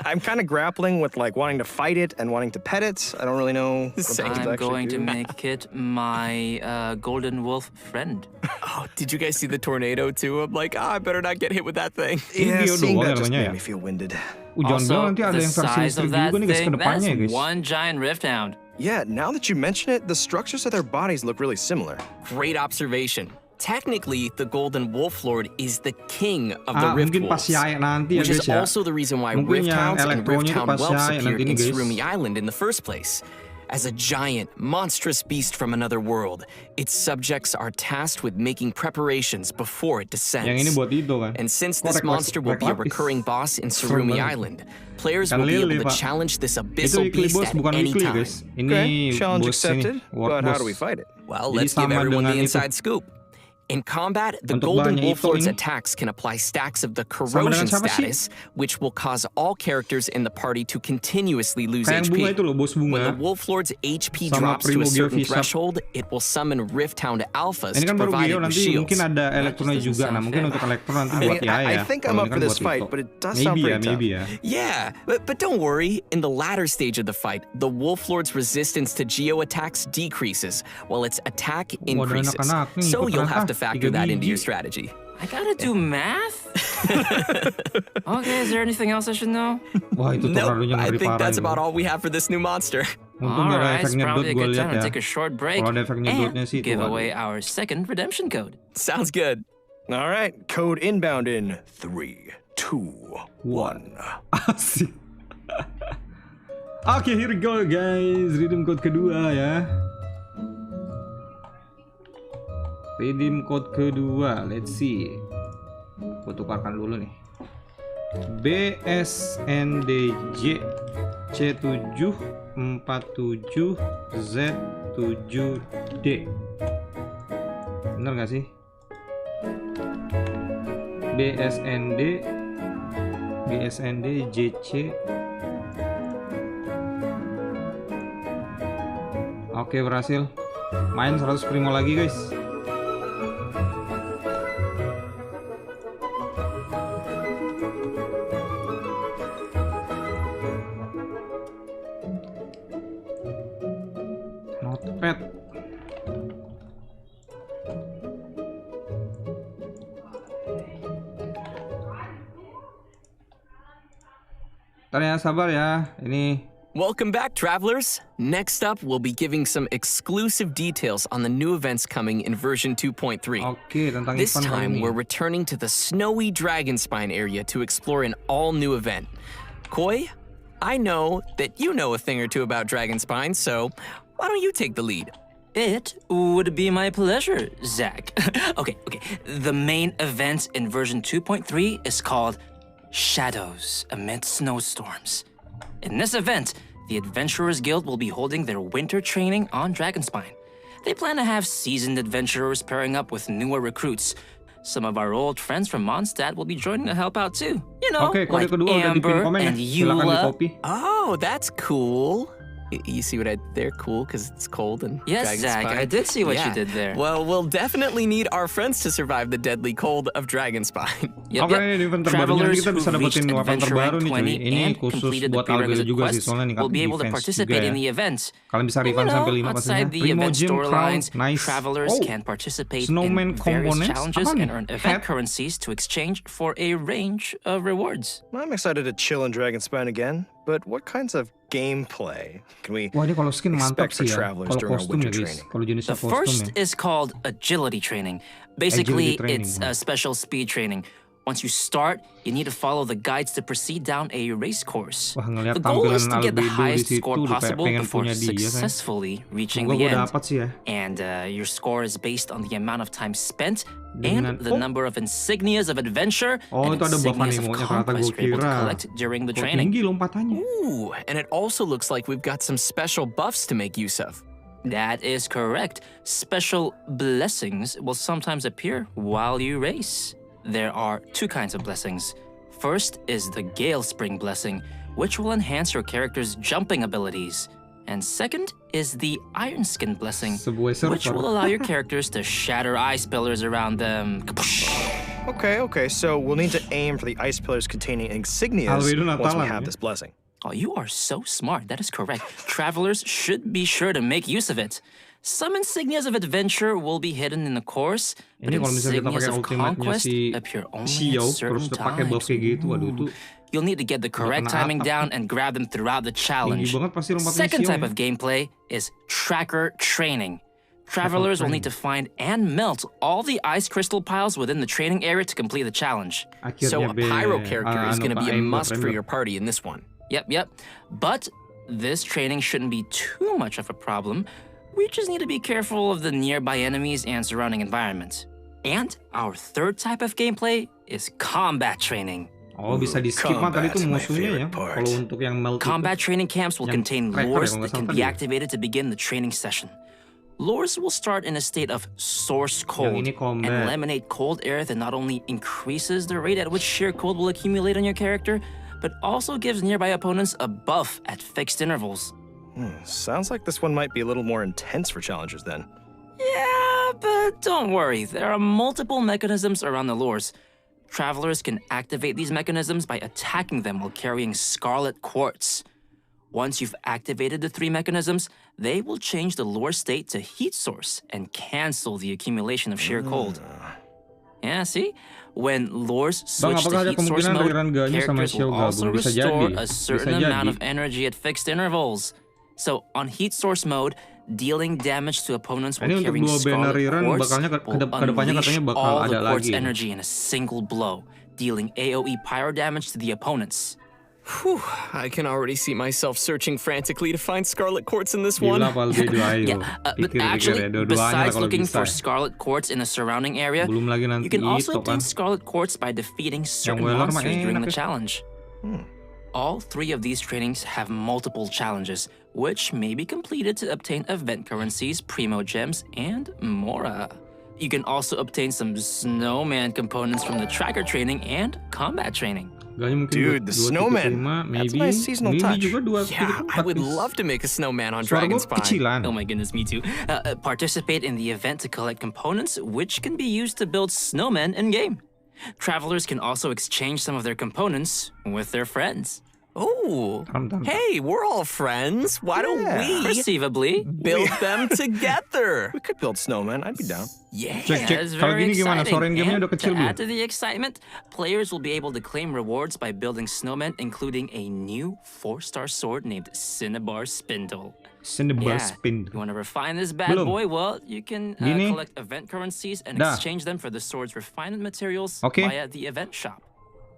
I'm kind of grappling with like wanting to fight it and wanting to pet it. I don't really know what I'm going to make it my golden wolf friend. Oh, did you guys see the tornado too? I'm like, I better not get hit with that thing. Yeah, seeing that just made me feel winded. Also, the size of that thing, that's one giant rift hound. Yeah, now that you mention it, the structures of their bodies look really similar. Great observation. Technically, the Golden Wolf Lord is the king of the Rift Wolves, which is also the reason why Rift Hounds and Rift Hound Whelps appeared in Tsurumi Island in the first place. As a giant, monstrous beast from another world, its subjects are tasked with making preparations before it descends. And since this monster will be a recurring boss in Tsurumi Island, players will be able to challenge this abyssal beast at any time. Okay, challenge accepted, but how do we fight it? Well, let's give everyone the inside scoop. In combat, the Golden Wolf Lord's attacks can apply stacks of the corrosion status, which will cause all characters in the party to continuously lose HP. When the Wolf Lord's HP drops to a certain threshold, it will summon Rift Hound Alphas to provide it with shields. I think I'm up for this fight, but it does sound pretty tough. Yeah, but don't worry. In the latter stage of the fight, the Wolf Lord's resistance to Geo attacks decreases, while its attack increases. So you'll have to factor that into your strategy. I gotta do math? Okay, is there anything else I should know? Wah, itu Nope, tornadonya I ngeri think parah that's itu. about all we have for this new monster. Untung nggak ada Alright, efek it's nyedot probably a gue good lihat time to ya. take a short break Kalau ada efek nyedotnya sih and give itu, away aduh. our second redemption code. Sounds good. All right, code inbound in 3, 2, 1. Asik. Oke, here we go guys. Redeem code kedua ya. Redeem code kedua. Let's see. Gue tukarkan dulu nih. BSNDJ C747Z7D. Bener gak sih? BSND JC. Oke, berhasil. Main 100 primo lagi guys. Notepad. Ntar ya, sabar ya. Ini Welcome back, travelers. Next up, we'll be giving some exclusive details on the new events coming in version 2.3. Oke, tentang This event kali time, ini. we're returning to the snowy Dragonspine area to explore an all-new event. Koi, I know that you know a thing or two about Dragonspine, so why don't you take the lead? It would be my pleasure, Zach. Okay. The main event in version 2.3 is called Shadows Amid Snowstorms. In this event, the Adventurers Guild will be holding their winter training on Dragonspine. They plan to have seasoned adventurers pairing up with newer recruits. Some of our old friends from Mondstadt will be joining to help out too. You know, Oke, like kode kedua udah di pin Amber komen ya. and Silakan di Eula. copy. Oh, that's cool. You see what I did there? Cool, because it's cold and Yes, Zach, I did see what you did there. Well, we'll definitely need our friends to survive the deadly cold of Dragonspine. Oke, ini event terbarunya nanti kita bisa dapetin weapon terbaru nih cuy. Ini khusus buat algoritma juga sih, soalnya will ningkatin be able to defense participate juga in ya. the events. Kalian bisa You refund know, sampai 5 pastinya. outside the Primo event Gym Crown, storylines, nice. travelers can participate Snowman in various components. challenges Apa nih? and earn event Hat? currencies to exchange for a range of rewards. I'm excited to chill in Dragonspine again, but what kinds of gameplay can we Wah, ini kalau skin mantap expect for sih ya. travelers Kalau during our kostum ya winter guys. training? Kalau jenisnya The kostum first ya. is called agility training. Basically, Agility training, it's a special speed training. Once you start, you need to follow the guides to proceed down a race course. Wah, ngeliat The goal is to tampilan get the Albedo di highest situ score udah kayak possible pengen before punya dia kan. successfully reaching Semoga the gue end. dapat sih ya. And your score is based on the amount of time spent Dengan- and the number of insignias of adventure Oh, and itu ada buff insignias of animonya, ternyata conquest gue you're able to kira. collect during the Kok training. tinggi lompatannya. Ooh, and it also looks like we've got some special buffs to make use of. That is correct. Special blessings will sometimes appear while you race. There are two kinds of blessings. First is the Gale Spring blessing, which will enhance your character's jumping abilities. And second is the Iron Skin blessing, Sebuah server. which will allow your characters to shatter ice pillars around them. Okay, so we'll need to aim for the ice pillars containing insignias Albedo once we Natalan have ya. this blessing. Oh, you are so smart. That is correct. Travelers should be sure to make use of it. Some insignias of adventure will be hidden in the course, but Ini kalau misalnya kita insignias pakai of ultimate-nya conquest si appear only Xiao, at certain terus kita pakai buff times. kayak gitu, waduh itu You'll need to get the correct kena timing atap down tuh. and grab them throughout the challenge. Tinggi banget pasti lompatnya Second Xiao type ya. of gameplay is tracker training. Travelers will need to find and melt all the ice crystal piles within the training area to complete the challenge. So a Akhirnya pyro character is anu, going to be a Pak, must for Ember. your party in this one. Yep. But this training shouldn't be too much of a problem. We just need to be careful of the nearby enemies and surrounding environment. And our third type of gameplay is combat training. Oh, bisa di skip mah tadi tuh Combat's my musuhnya ya. favorite part. Kalau untuk yang melt Combat itu. training camps will Yang contain tracker ya, lures kalau nggak that can salah be tadi ya. activated to begin the training session. Lures will start in a state of source cold ini and combat. eliminate cold air that not only increases the rate at which sheer cold will accumulate on your character, but also gives nearby opponents a buff at fixed intervals. Sounds like this one might be a little more intense for challengers then. Yeah, but don't worry. There are multiple mechanisms around the lures. Travelers can activate these mechanisms by attacking them while carrying Scarlet Quartz. Once you've activated the three mechanisms, they will change the lure state to heat source and cancel the accumulation of sheer cold. Yeah, see? When lures Bang, switch apakah to ada heat source kemungkinan mode, aliran Ganya sama characters Xiao will also gabung? Bisa restore jadi. a certain Bisa amount jadi. of energy at fixed intervals. So, on heat source mode, dealing damage to opponents while Ini untuk carrying dua banner Scarlet Riran Quartz bakalnya will kedepannya unleash katanya bakal all ada the quartz lagi. energy in a single blow, dealing AoE pyro damage to the opponents. Whew, I can already see myself searching frantically to find Scarlet Quartz in this one. Gila Valde ayo. But actually, besides looking for Scarlet Quartz in the surrounding area, belum lagi nanti you can also itu obtain kan. Scarlet Quartz by defeating certain Weller mah monsters during enak the ya. challenge. All 3 of these trainings have multiple challenges, which may be completed to obtain event currencies, primo gems, and more. You can also obtain some snowman components from the tracker training and combat training. Dude, the snowman. That's a nice seasonal touch. Yeah, I would love to make a snowman on Dragon's Spine. Oh my goodness, me too. Participate in the event to collect components, which can be used to build snowmen in-game. Travelers can also exchange some of their components with their friends. Oh, hey, we're all friends. Why don't we perceivably build them together? We could build snowmen. I'd be down. Yeah, Cek. that's Kalau very gini gimana? exciting. Soren gamenya And udah kecil to belum? add to the excitement, players will be able to claim rewards by building snowmen, including a new 4-star sword named Cinnabar Spindle. Cinnabar Spindle. You want to refine this bad Belum. boy? Well, you can Gini. collect event currencies and Dah. exchange them for the sword's refinement materials Okay. via the event shop.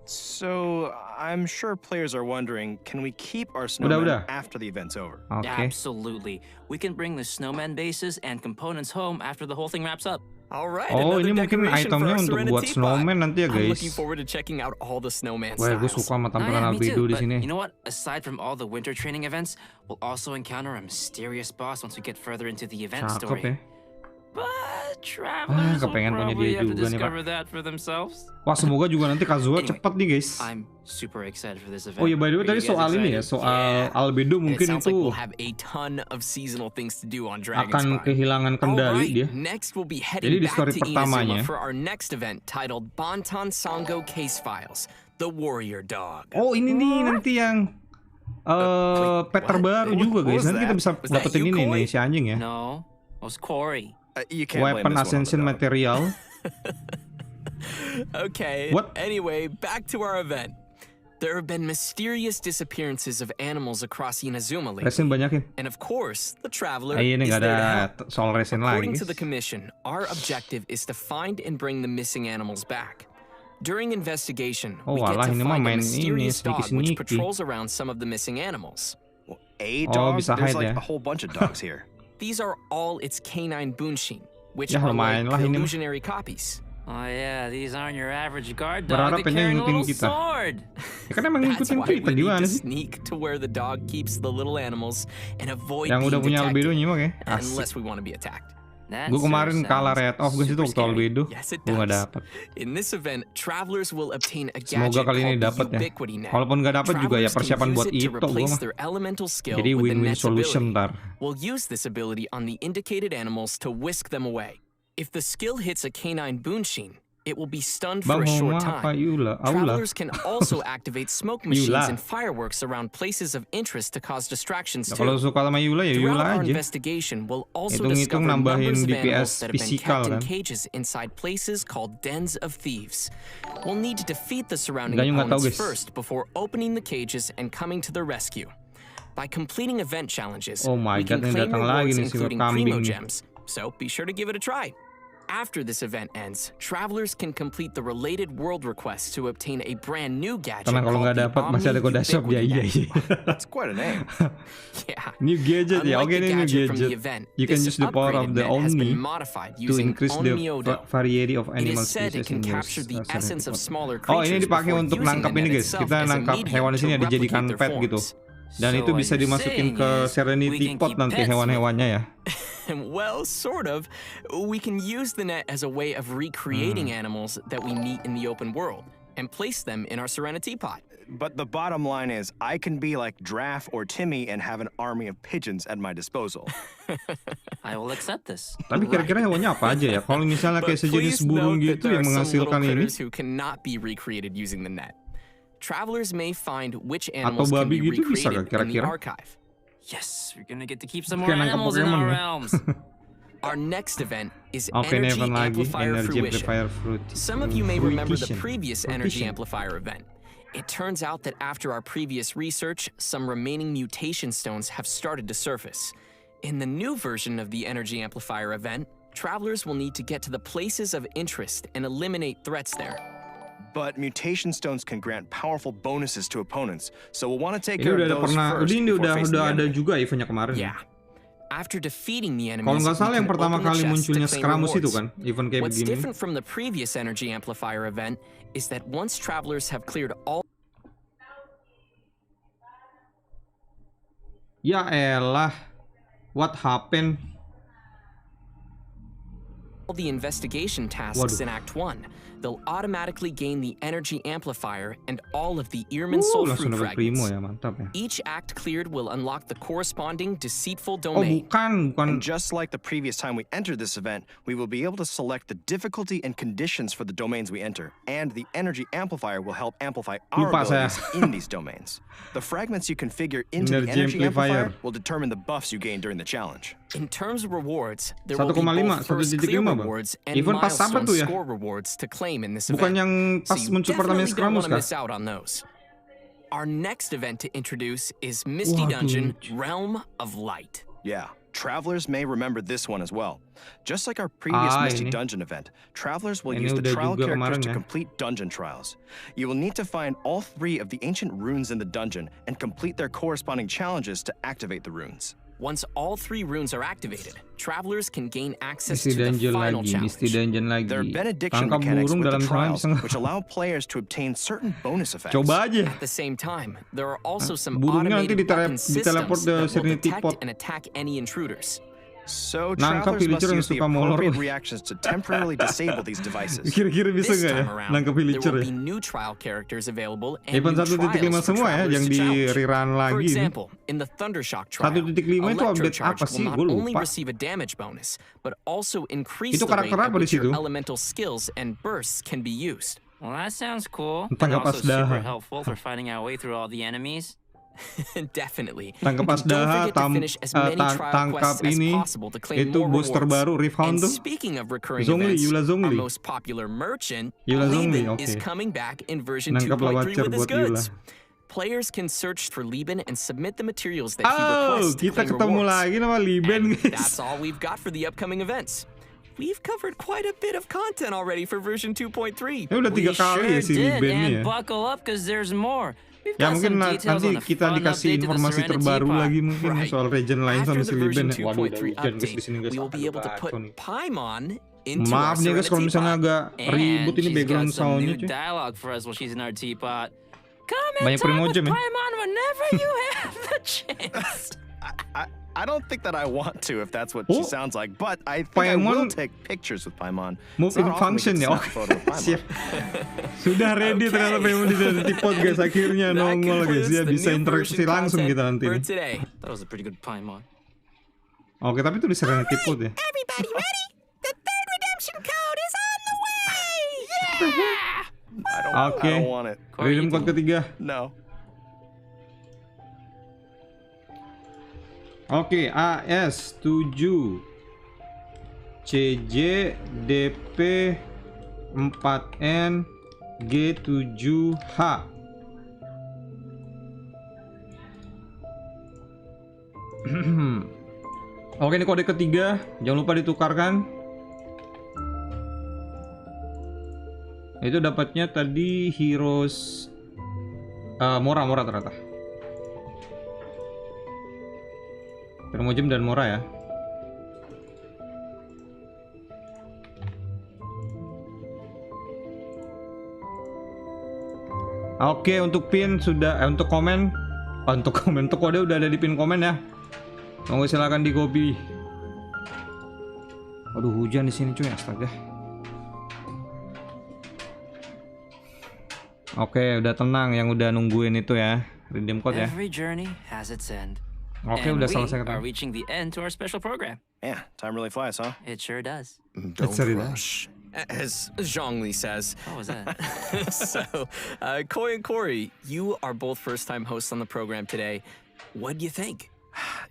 So, I'm sure players are wondering, can we keep our snowmen after the event's over? Okay. Absolutely. We can bring the snowman bases and components home after the whole thing wraps up. All right, Oh, another ini mungkin decoration for itemnya our untuk buat Serenity snowman Pot. nanti ya, I'm guys. looking forward to checking out all the snowman Wah, gue styles. suka sama tampilan Me albedo too, di but sini. you know what? Aside from all the winter training events, we'll also encounter a mysterious boss once we get further into the event Cakep story. ya. But travelers will kepengen punya probably dia have to juga nih, Pak. discover that for themselves. Wah, semoga juga nanti Kazuha Anyway, cepat nih, guys. I'm super excited for this event. Oh ya, by the way Are tadi you guys soal ini ya, excited? soal albedo And it mungkin sounds like itu we'll have a ton of seasonal things to do on Dragon's akan Spine. kehilangan kendali dia. Next we'll be Jadi heading di back story to pertamanya, Inazuma for our next event titled Bantan Sango Case Files, The Warrior Dog. Oh, ini nih nanti yang pet terbaru juga, guys. Nanti kita bisa dapetin ini nih si anjing ya. No, it was Corey. You can't blame Weapon this one on the Ascension dog. material. Okay. What? Anyway, back to our event. There have been mysterious disappearances of animals across Inazuma lately. Resin banyakin. And of course, the traveler Ini is nggak there to ada help. soal resin lagi. According to the commission, our objective is to find and bring the missing animals back. During investigation, Oh, we get alah, to ini mah find a main mysterious ini, dog which sneaky-sneaky. patrols around some of the missing animals. A Oh, dog? bisa There's hide like ya. a whole bunch of dogs here. These are all its canine bunshin, which Ya, are lumayan like lah ini mah. illusionary copies. Oh yeah, these aren't your average guard Berharap dog. They're ini carrying a ngikutin little kita. sword. Ya kan emang That's ngikutin why kita we need gimana to sih? sneak to where the dog keeps the little animals and avoid Yang udah being punya detected, albedo nyimak ya. unless Asik. we want to be attacked. Gue kemarin kalah red off guys itu waktu albedo. Yes, it Gue nggak does. dapet. In this event, travelers will obtain a Semoga gadget kali ini called dapat the ya. Ubiquity Net. Walaupun nggak dapat juga ya Travelers can persiapan use buat it to itu gue replace mah. their elemental skill Jadi with the win-win net's solution ability. ntar. We'll use this ability on the indicated animals to whisk them away. If the skill hits a canine bunshin, it will be stunned for Bang, a short Homa apa time. Yula? Aula. Travelers can also activate smoke machines Yula. and fireworks around places of interest to cause distractions Nah, kalau too. suka sama Yula ya Throughout Yula our aja. investigation, we'll also Hitung-hitung discover nambahin numbers of DPS animals that have been fisikal kept in kan. cages inside places called dens of thieves. We'll need to defeat the surrounding Ganyo nggak tahu, opponents guys. first before opening the cages and coming to their rescue. By completing event challenges, Oh my we can God, ini claim datang lagi rewards nih si including kambing primo nih. gems. So be sure to give it a try. After this event ends, travelers can complete the related world requests to obtain a brand new gadget Karena kalau called nggak the dapat masih ada Omni Codashop ya. Ubiquity Iya Net. iya. That's quite a name. Yeah. New gadget ya. Unlike Oke the ini new gadget from the gadget. event, You can this use the power of upgraded the net has been Omni modified to using increase the Onmyodo. variety of It animal is said it species can in your capture the Serenity essence of Pot. smaller Oh ini creatures dipakai before untuk using nangkap the ini net guys. itself Kita as a nangkap medium hewan di to sini ya dijadikan replicate their pet gitu. forms. Dan So itu what bisa you're dimasukin saying ke is we Serenity can Pot keep nanti pets hewan-hewannya ya. Well, sort of. We can use the net as a way of recreating animals that we meet in the open world and place them in our Serenity Pot. But the bottom line is, I can be like Draff or Timmy and have an army of pigeons at my disposal. I will accept this. Tapi kira-kira hewannya apa aja ya? Kalau misalnya kayak But please sejenis burung note that gitu there yang are some little menghasilkan ini. critters who cannot be recreated using the net. Travelers may find which Atau animals can babi be gitu bisa recreated gak in the kira-kira? archive. Yes, we're gonna get to keep some more Kayak nangkap animals in Pokemon our ya. realms. Our next event is Oke, ini Energy event lagi, Amplifier Energy Fruition. Amplifier Fruit. Some of you may remember the Fruition. previous Energy Amplifier event. It turns out that after our previous research, some remaining mutation stones have started to surface. In the new version of the Energy Amplifier event, travelers will need to get to the places of interest and eliminate threats there. But mutation stones can grant powerful bonuses to opponents, so we'll want to take Ini care udah of ada those pernah, first ini before facing the udah ada enemy. juga eventnya kemarin. Yeah. After defeating the enemies, Kalau nggak salah we yang can pertama open the kali chest to munculnya claim Skramus itu rewards. kan, event kayak What's begini. different from the previous Energy Amplifier event is that once travelers have cleared all Ya elah, what happened? the investigation tasks in Act 1, they'll automatically gain the Energy Amplifier and all of the Earman Soul Langsung Fruit dapat primo fragments. ya, mantap ya. Each act cleared will unlock the corresponding deceitful Oh domain. bukan. And just like the previous time we entered this event, we will be able to select the difficulty and conditions for the domains we enter, and the Energy Amplifier will help amplify our Lupa saya. abilities in these domains. The fragments you configure into the Energy Energy Amplifier Amplifier will determine the buffs you gain during the challenge. In terms of rewards, there will be 1,5, both first clear 1,5, Bang. rewards and Event pas apa milestone tuh ya? score rewards to claim in this Bukan event. yang pas So you muncul pertama definitely don't Skramus want to kah? miss out on those. Our next event to introduce is Misty Waduh. Dungeon Realm of Light. Yeah, travelers may remember this one as well. Just like our previous Misty ini. Dungeon event, travelers will Ini use the udah trial juga characters kemarin to ya. complete dungeon trials. You will need to find all 3 of the ancient runes in the dungeon and complete their corresponding challenges to activate the runes. Once all 3 runes are activated, travelers can gain access Misty to the Dungeon final lagi, Misty challenge. Dungeon lagi. There are benediction Tangkap mechanics burung with dalam the tangan trials, bisa which allow players to obtain certain bonus effects. Coba aja. At the same time, there are also some Burungnya nanti automated weapon diteleport systems ke that will Serenity detect Pot. and attack any intruders. So Nangkap travelers must villager yang use the suka molor. appropriate reactions to temporarily disable these devices. Kira-kira bisa This nggak ya time around, nangkap there villager will ya? be new trial characters available and Event new 1.5 trials for semua ya, travelers yang to di challenge. rerun For lagi. example, in the Thundershock trial, 1.5 itu update Electrocharge apa sih? will not Gue only lupa. receive a damage bonus, but also increase Itu the rate karakter at apa di which your situ? elemental skills and bursts can be used. Well, that sounds cool. Tangkap And also pas super daha. helpful for fighting our way through all the enemies. Definitely. Tangkap pas And don't daha, forget to finish as many trial tangkap quests as ini. possible to claim Itu more booster rewards. baru, refund And tuh. speaking of recurring Zhongli, events, Yula our Zhongli. most popular merchant, Yula Zhongli, Lieben, is oke. coming back in version Nangkap 2.3 voucher with his buat Yula. goods. Players can search for Lieben and submit the materials that he Oh, requests to kita claim ketemu rewards. lagi sama Liben And guys. that's all we've got for the upcoming events. We've covered quite a bit of content already for version 2.3. Ya udah 3 kali ya si did, Liben and ya. buckle up because there's more. We've Ya got mungkin some details nanti on a kita fun dikasih update to the informasi Serenity terbaru Pot. lagi mungkin ya Right. soal region lain sama After si the Liben version ya. Waduh, udah 2.3 hujan guys di update, sini guys. we will be able to Aduh, put kacau nih. Paimon into Maaf our nih guys kalau Serenity misalnya Pot. agak ribut And ini she's background got some soundnya new cuy. dialogue for us while she's in our teapot. Come and Banyak talk with primojem ya. Paimon whenever you have the chance. I don't think that I want to if that's what she sounds like, but I think I will take pictures with Paimon. Move It's in not often we function get ya. to snap a photo with Paimon. Siap. Sudah ready ternyata Paimon di Serenity Pot guys. Akhirnya nongol guys. Ya bisa interaksi langsung kita nanti for nih. today. That was a pretty good Paimon. Oke, tapi itu di Serenity Pot ya. Everybody ready? The third redemption code is on the way! Yeah! Oke. I don't want it. Redeem code ketiga. No. Oke, AS 7 CJ DP 4N G7H. Oke, ini kode ketiga, jangan lupa ditukarkan. Itu dapatnya tadi heroes Mora ternyata. Primojem dan Mora ya. Oke, untuk pin sudah untuk komen. Untuk kode udah ada di pin komen ya. Monggo silakan di copy. Aduh, hujan di sini cuy, astaga. Oke, udah tenang yang udah nungguin itu ya. Redeem code ya. Every journey has its end. Oke, And udah we selesai are katanya. reaching the end to our special program. Yeah, time really flies, huh? It sure does. It's really rush. As Zhongli says. What was that? So, Koi and Corey, you are both first-time hosts on the program today. What do you think?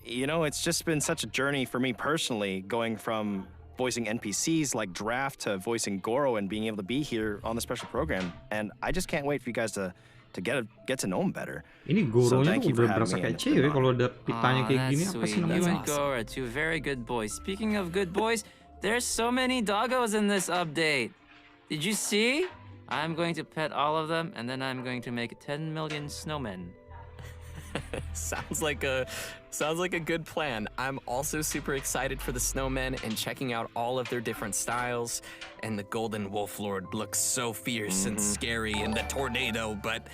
You know, it's just been such a journey for me personally, going from voicing NPCs like Draft to voicing Goro and being able to be here on the special program. And I just can't wait for you guys to get to know him better. Ini Goronya tuh udah berasa kayak cewek kalau ada pitanya kayak gini. Apa sih namanya? You and Goro are two very good boys. Speaking of good boys, there's so many doggos in this update. Did you see? I'm going to pet all of them, and then I'm going to make 10 million snowmen. Sounds like a good plan. I'm also super excited for the snowmen and checking out all of their different styles. And the Golden Wolf Lord looks so fierce and scary in the tornado, but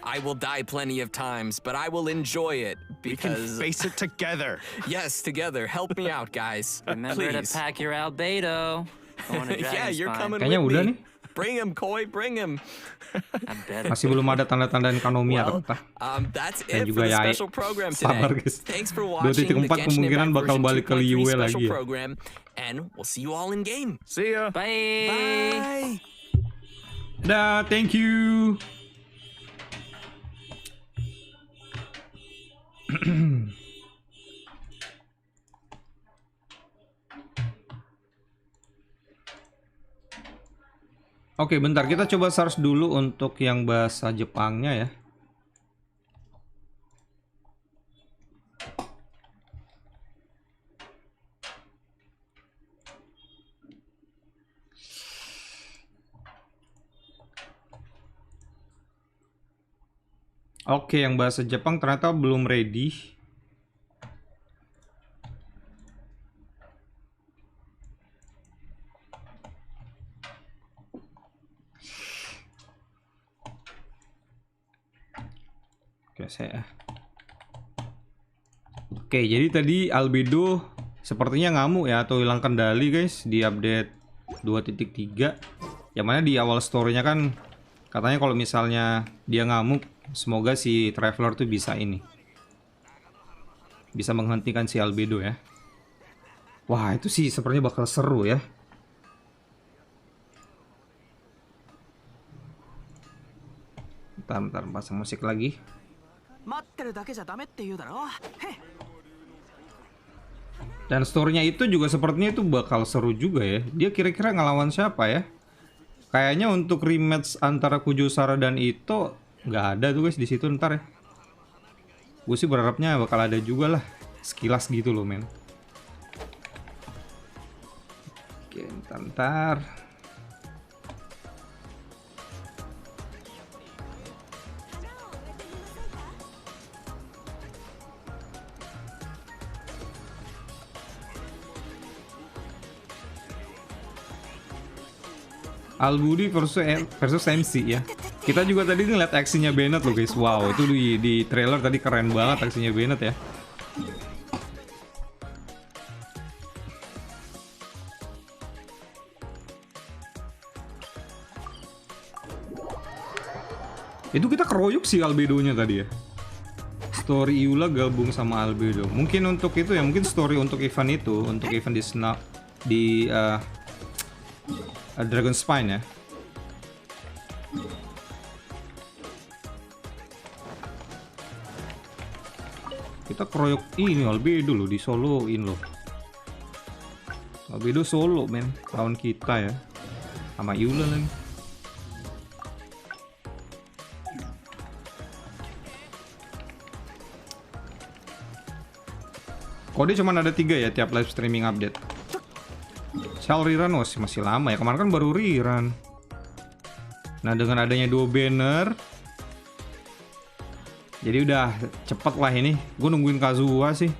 I will die plenty of times, but I will enjoy it because we can face it together. Yes, together. Help me out, guys. Remember to pack your albedo. Yeah, you're coming Kayaknya with udah me. nih. Bring him, Koi, bring him. Masih belum ada tanda-tanda ekonomi atau apa. That's Dan it juga for the ya, special program sabar today. guys. Thanks for watching the 2.4 Genshin kemungkinan Impact bakal version balik ke 2.3 Liyue special lagi ya. program, and we'll see you all in game. See ya. Bye. Bye. Dah, thank you. Oke, bentar kita coba search dulu untuk yang bahasa Jepangnya ya. Oke, yang bahasa Jepang ternyata belum ready. Oke, jadi tadi albedo sepertinya ngamuk ya atau hilang kendali guys di update 2.3. Yang mana di awal story-nya kan katanya kalau misalnya dia ngamuk, semoga si traveler tuh bisa menghentikan si albedo ya. Wah, itu sih sepertinya bakal seru ya. Bentar, pasang musik lagi. Dan story-nya itu juga sepertinya itu bakal seru juga ya. Dia kira-kira ngelawan siapa ya? Kayaknya untuk rematch antara Kujosara dan Ito nggak ada tuh guys di situ ntar ya. Gue sih berharapnya bakal ada juga lah, sekilas gitu loh men. Oke, ntar. Albudi versus MC ya. Kita juga tadi ngeliat aksinya Bennett loh guys. Wow, itu di trailer tadi keren banget aksinya Bennett ya. Itu kita keroyok sih albedonya tadi ya. Story Iula gabung sama albedo. Mungkin untuk itu ya, mungkin story untuk event itu, untuk event di Dragon Spine ya. Kita keroyok ini albedo loh, di soloin loh. Albedo solo men, lawan kita ya. Sama Iula lagi. Kode cuma ada 3 ya tiap live streaming update. Shell rerun masih lama ya, kemarin kan baru rerun. Nah dengan adanya 2 banner, jadi udah cepet lah ini. Gue nungguin Kazuha sih.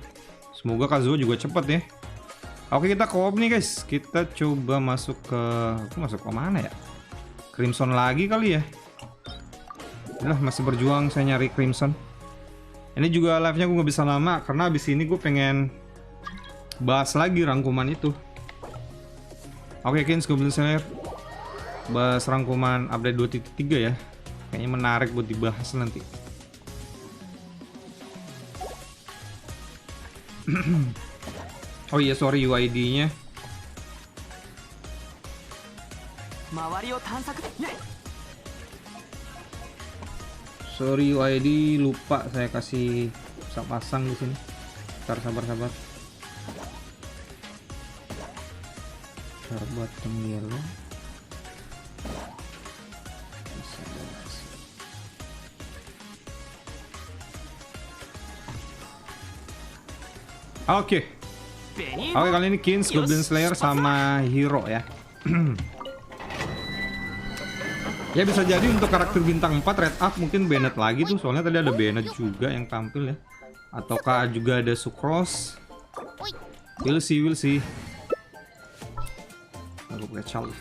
Semoga Kazuha juga cepet ya. Oke, kita co-op nih guys. Kita coba masuk ke... masuk ke mana ya? Crimson lagi kali ya. Udah masih berjuang saya nyari Crimson. Ini juga live-nya gue gak bisa lama karena abis ini gue pengen bahas lagi rangkuman itu. Oke, Kins Goblin Slayer, bahas rangkuman update 2.3 ya. Kayaknya menarik buat dibahas nanti. Oh iya, sorry UID-nya. Sorry UID, lupa saya kasih pasang di sini. Sabar. Bottom yellow. Oke, kali ini Kings, Goblin Slayer sama Hero ya. Ya bisa jadi untuk karakter bintang 4 red up mungkin Bennett lagi tuh, soalnya tadi ada Bennett juga yang tampil ya. Ataukah juga ada Sucrose. We'll see. Aku pakai cal.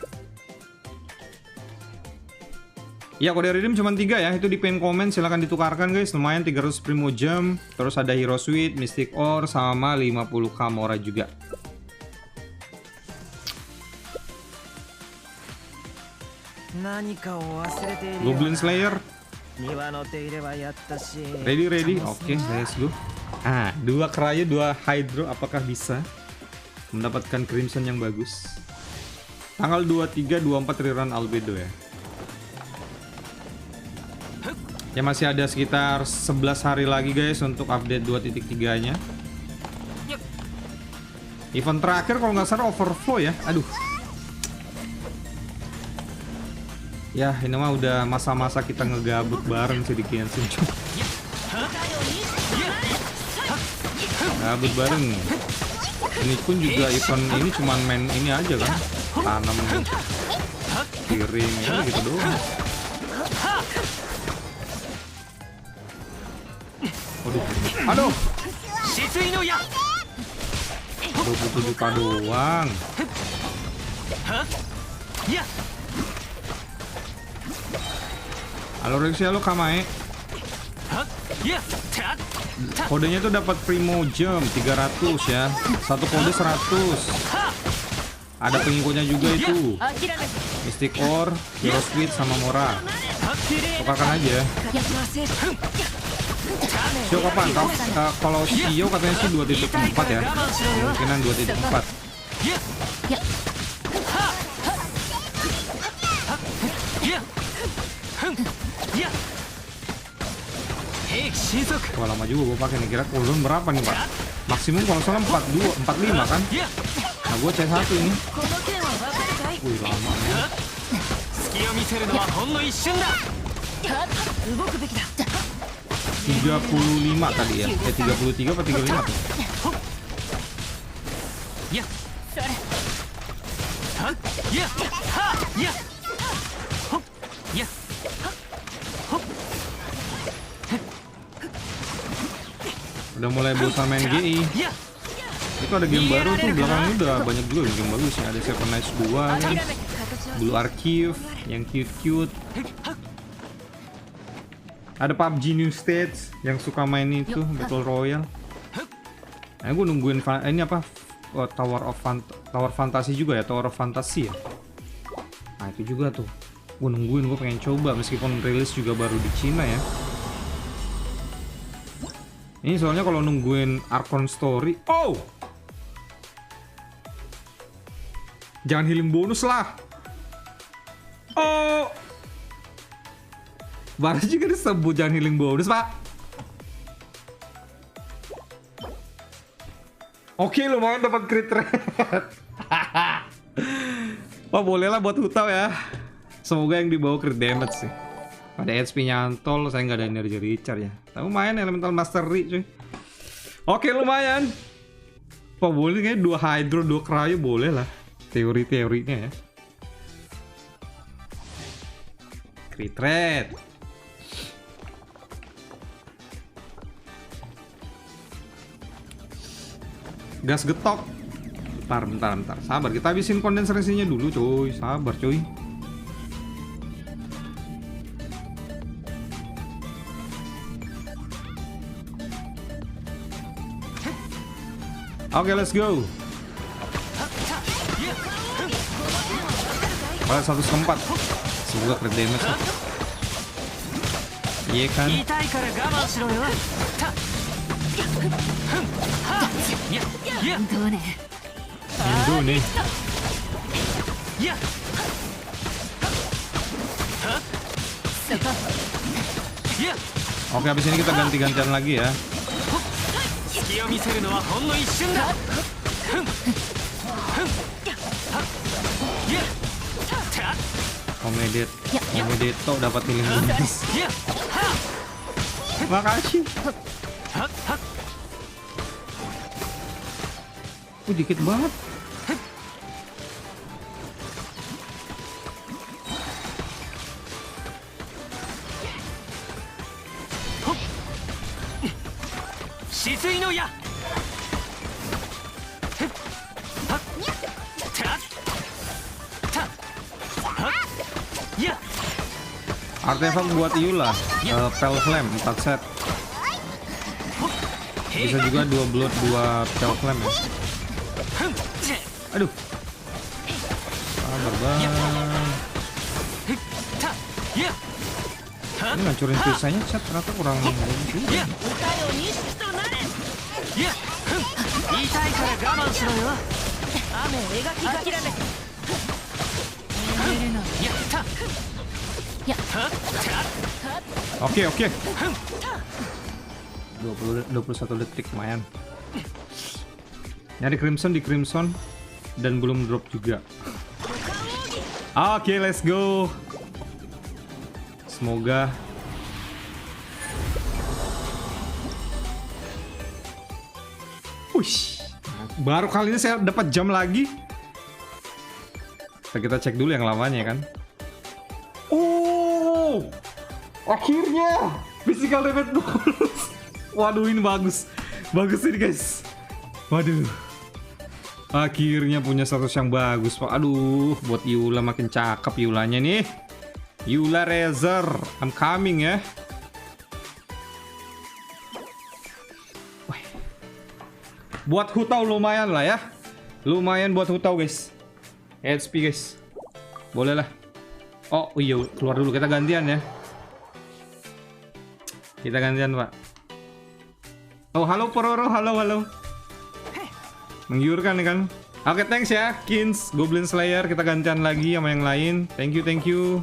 Ya, kode redeem cuma 3 ya. Itu di pin komen, silahkan ditukarkan guys. Lumayan 300 primo jam. Terus ada Hero Suite, Mystic Ore, sama 50 Kamora juga. Goblin Slayer. Ready. Oke, let's go. 2 Cryo, 2 Hydro. Apakah bisa mendapatkan Crimson yang bagus? Tanggal 23, 24 rerun Albedo ya. Ya masih ada sekitar 11 hari lagi guys untuk update 2.3 nya. Event terakhir kalau nggak salah overflow ya. Aduh. Ya ini mah udah masa-masa kita ngegabut bareng sih di Genshin. Gabut bareng. Ini pun juga event ini cuman main ini aja kan. Tanam piring ya gitu doang. Aduh. Butuh luka doang. Halo Rexia, lo Kamae. Kodenya tuh dapat primo jam 300 ya. Satu kode 100. Ada pengikutnya juga itu. Mystic Ore, Hero Suite sama Mora. Tukarkan aja. Shio kapan? Kalau Shio katanya sih 2.4 ya. Kemungkinan 2.4. Wah lama juga gue pakai nih. Kira cooldown berapa nih Pak? Maksimum kalau salah 45 kan? Nah gue C1 ini. Wih lama ya. 35 tadi ya. 33 apa 35 tuh? Udah mulai bosan main GI. Itu ada game baru tuh, belakangnya udah banyak juga game bagus ya. Ada Seven Nights 2 kan, Blue Archive yang cute-cute. Ada PUBG New Stage yang suka main itu Battle Royale. Nah, gue nungguin ini apa Tower Fantasy juga ya, Tower of Fantasy ya. Nah itu juga tuh, gue nungguin, gue pengen coba meskipun rilis juga baru di Cina ya. Ini soalnya kalau nungguin Archon Story, jangan healing bonus lah. Baru juga disebut jangan healing bonus Pak. Oke, lumayan dapat crit rate. Wah boleh lah buat Hutau ya. Semoga yang dibawa crit damage sih. Pada HP nyantol, saya nggak ada energi recharge ya. Tapi lumayan Elemental Mastery cuy. Oke lumayan. Pak boleh kayak 2 Hydro, 2 Cryo boleh lah. Teori-teorinya ya. Crit rate. Gas getok. Bentar. Sabar, kita habisin kondensasinya dulu cuy. Sabar cuy. Oke, let's go. Pada 1/4. Semoga crit damage. Iya kan? Indo nih. Oke, habis ini kita ganti-gantian lagi ya. Komedeto dapat healing bonus. Makasih. Dikit banget. Artefak buat Yula, Pel Flame 4 set. Bisa juga 2 blood 2 Pel Flame ya. Aduh. Sabar bang. Ini ngancurin pisahnya set ternyata kurang sih. Oke. 21 detik lumayan. Nyari Crimson di Crimson dan belum drop juga. Oke, let's go. Semoga baru kali ini saya dapat jam lagi. Kita cek dulu yang lawannya kan. Oh, akhirnya physical damage bonus. Waduh, ini bagus ini guys. Waduh, akhirnya punya status yang bagus Pak. Aduh, buat Yula makin cakep Yulanya nih. Yula Razor, I'm coming ya. Buat hutau lumayan lah ya. Lumayan buat hutau guys. HP guys. Boleh lah. Oh iya, keluar dulu, kita gantian ya. Kita gantian Pak. Oh halo Pororo, halo. Menggiurkan nih kan. Oke, thanks ya Kins, Goblin Slayer. Kita gantian lagi sama yang lain. Thank you.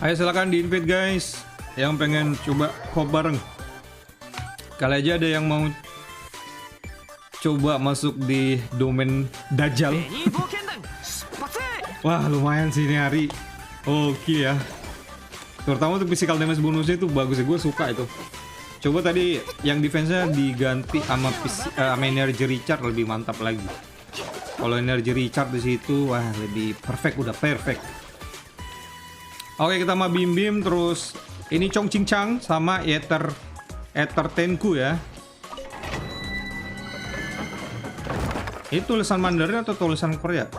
Ayo silakan di invite guys yang pengen coba hop bareng. Kali aja ada yang mau coba masuk di domain Dajjal. Wah lumayan sih ini hari. Oke ya. Terutama untuk physical damage bonusnya itu bagus ya, gue suka itu. Coba tadi yang defense-nya diganti sama energy recharge, lebih mantap lagi. Kalau energy recharge di situ wah lebih perfect, udah perfect. Oke, kita sama Bim terus ini Chong Ching Chang sama Ether Tenku ya. Ini tulisan Mandarin atau tulisan Korea?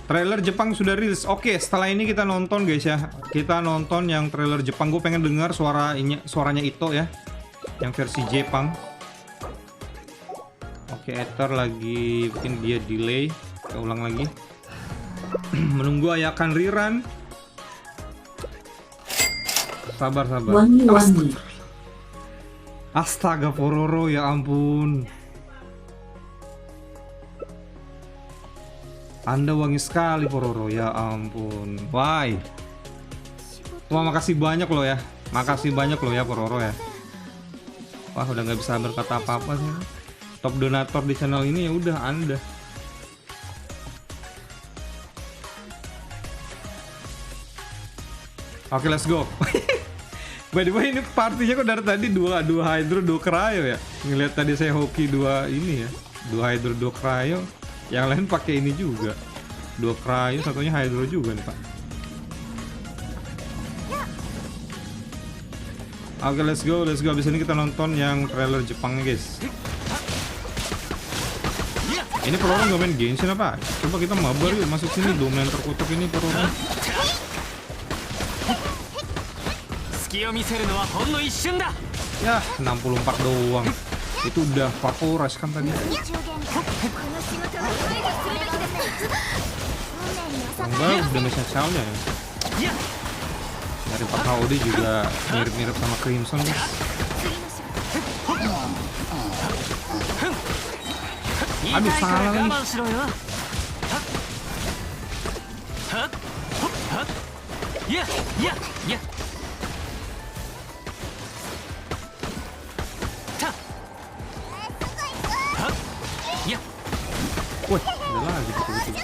Trailer Jepang sudah rilis. Oke, setelah ini kita nonton guys ya. Kita nonton yang trailer Jepang. Gue pengen dengar suaranya Ito ya, yang versi Jepang. Oke, Ether lagi bikin dia delay. Kita ulang lagi. Menunggu ayakan rerun. Sabar. Wangi. Astaga Pororo, ya ampun. Anda wangi sekali Pororo, ya ampun. Why? Wah, makasih banyak loh ya. Makasih banyak loh ya Pororo ya. Wah, udah nggak bisa berkata apa-apa sih. Top donator di channel ini ya udah Anda. Oke, let's go. By the way, ini partinya kok dari tadi dua hydro, 2 cryo ya. Ngeliat tadi saya hoki 2 ini ya. 2 hydro, 2 cryo. Yang lain pakai ini juga. 2 cryo, satunya hydro juga nih, Pak. Oke, let's go. Abis ini kita nonton yang trailer Jepangnya, guys. Ini Pororo nggak main Genshin apa? Coba kita mabar yuk, masuk sini. Domain terkutuk ini Pororo. Ya, 64 doang. Itu udah Vaporas kan tadi. Yang bagus damage soundnya ya. Dari Pakai juga mirip-mirip sama Crimson guys. Aduh, salah lagi. Wih, ada lagi betul-betul.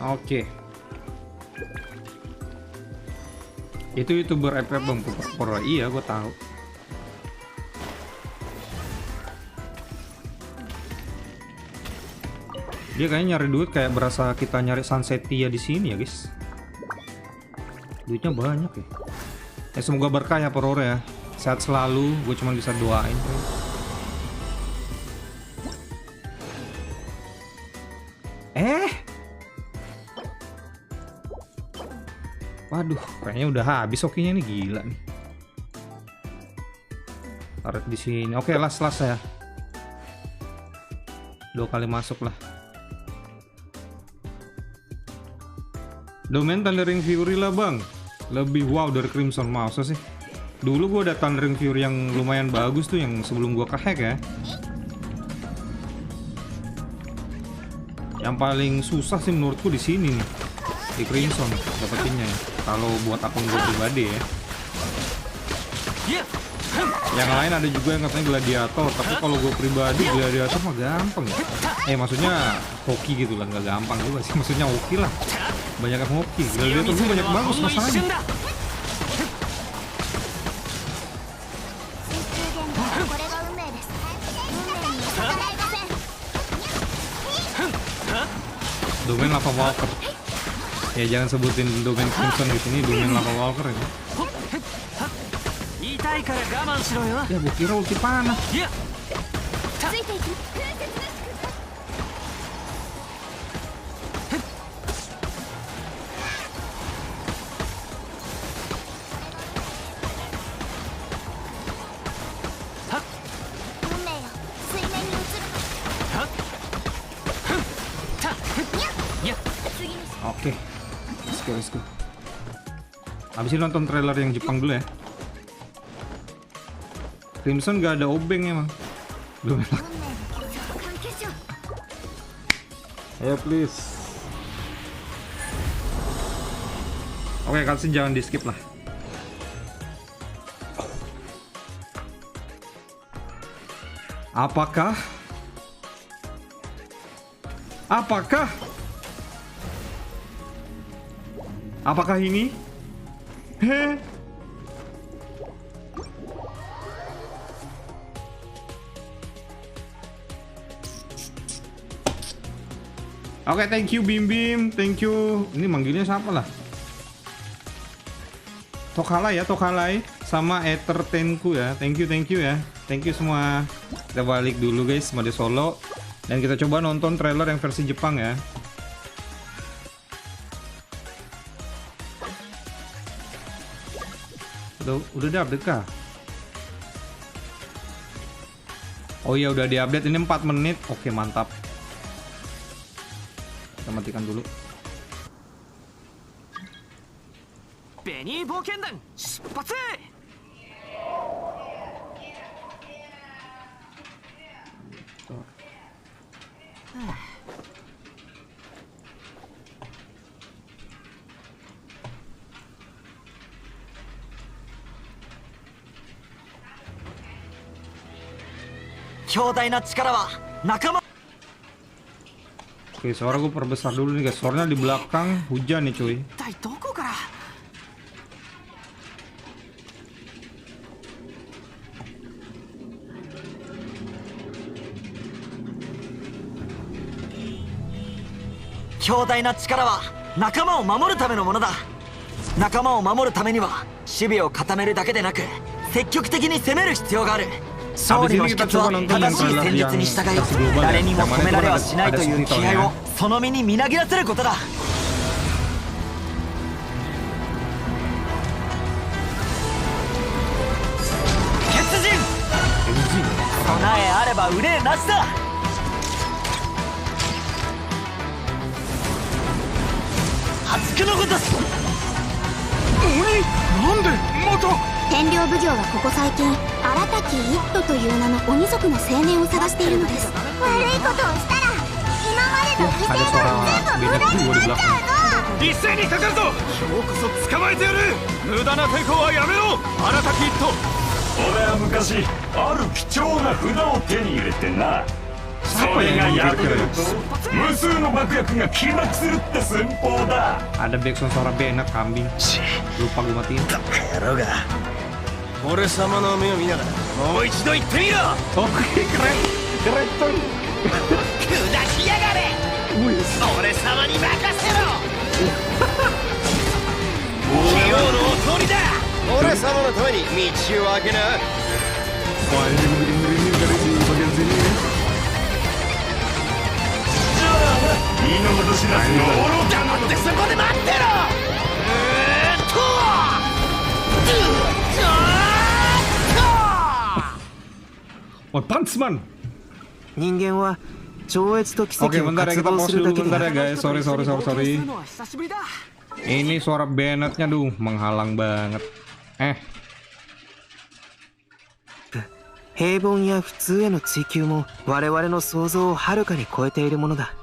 Oke. Itu YouTuber FF Bang Pura. Iya, gue tahu. Dia kayaknya nyari duit kayak berasa kita nyari Sunsetia di sini ya, guys. Duitnya banyak ya. Ya semoga berkah ya Porore ya. Sehat selalu, gue cuma bisa doain. Waduh, kayaknya udah habis okinya nih, gila nih. Tarik di sini. Oke, las ya. 2 kali masuk lah. Domain Thundering Fury lah bang. Lebih wow dari Crimson, masa sih? Dulu gue ada Thundering Fury yang lumayan bagus tuh, yang sebelum gue ke-hack ya. Yang paling susah sih menurutku di sini nih, di Crimson dapetinnya ya. Kalau buat akun gue pribadi ya. Yang lain ada juga yang katanya gladiator, tapi kalau gue pribadi gladiator mah gampang ya. Maksudnya hoki gitu lah, nggak gampang juga sih. Maksudnya hoki lah, banyak yang hoki. Gladiator tuh banyak bagus masalahnya. Domain Lava Walker. Ya jangan sebutin domain Crimson di sini, domain Lava Walker ya. Ya gue kira ulti panah. Oke, let's go. Habis ini nonton trailer yang Jepang dulu ya. Crimson gak ada obeng emang. Belum enak. Ayo please. Oke, cutscene jangan di skip lah. Apakah ini? Heh. Oke, thank you Bim Bim, thank you. Ini manggilnya siapa lah? Tokalai sama Ether Tenku ya. Thank you ya. Thank you semua. Kita balik dulu guys, mode solo. Dan kita coba nonton trailer yang versi Jepang ya. Udah di-update kah? Oh iya udah di-update, ini 4 menit. Oke, mantap. Kita matikan dulu. Oke, suara gue perbesar dulu nih guys. Suaranya di belakang hujan nih cuy. Habis ini kita coba nonton yang trailer yang versi global ya. Yang mana itu ada subtitlenya. 天領奉行はここ最近アラタキ一斗という名の鬼族の青年を探しているのです。悪いことをしたら今までの犠牲が全部無駄になっちゃうの。一斉にかかるぞ。今日こそ捕まえてやる。無駄な抵抗はやめろ、アラタキ一斗。俺は昔ある貴重な札を手に入れてな、それが破れると無数の爆薬が起爆するって寸法だ。Ada backsound suara benak kambing. Lupa gue matiin. 野郎が俺様の目を見ながらもう一度言ってみろ。Oke, keren tuh. 砕きやがれ。俺様に任せろ。器用のお通りだ。俺様のために道を開けな。 Wah, ini ngeri dari di bagian sini. 黙ってそこで待ってろ。Oh, Pantsman. 人間は超越と奇跡 Oke, を bentar ya 渇 kita 望 pause する dulu だけで bentar な ya く guys. Sorry. Ini suara Bennetnya menghalang banget. 平凡や普通への追求も我々の想像をはるかに超えているものだ。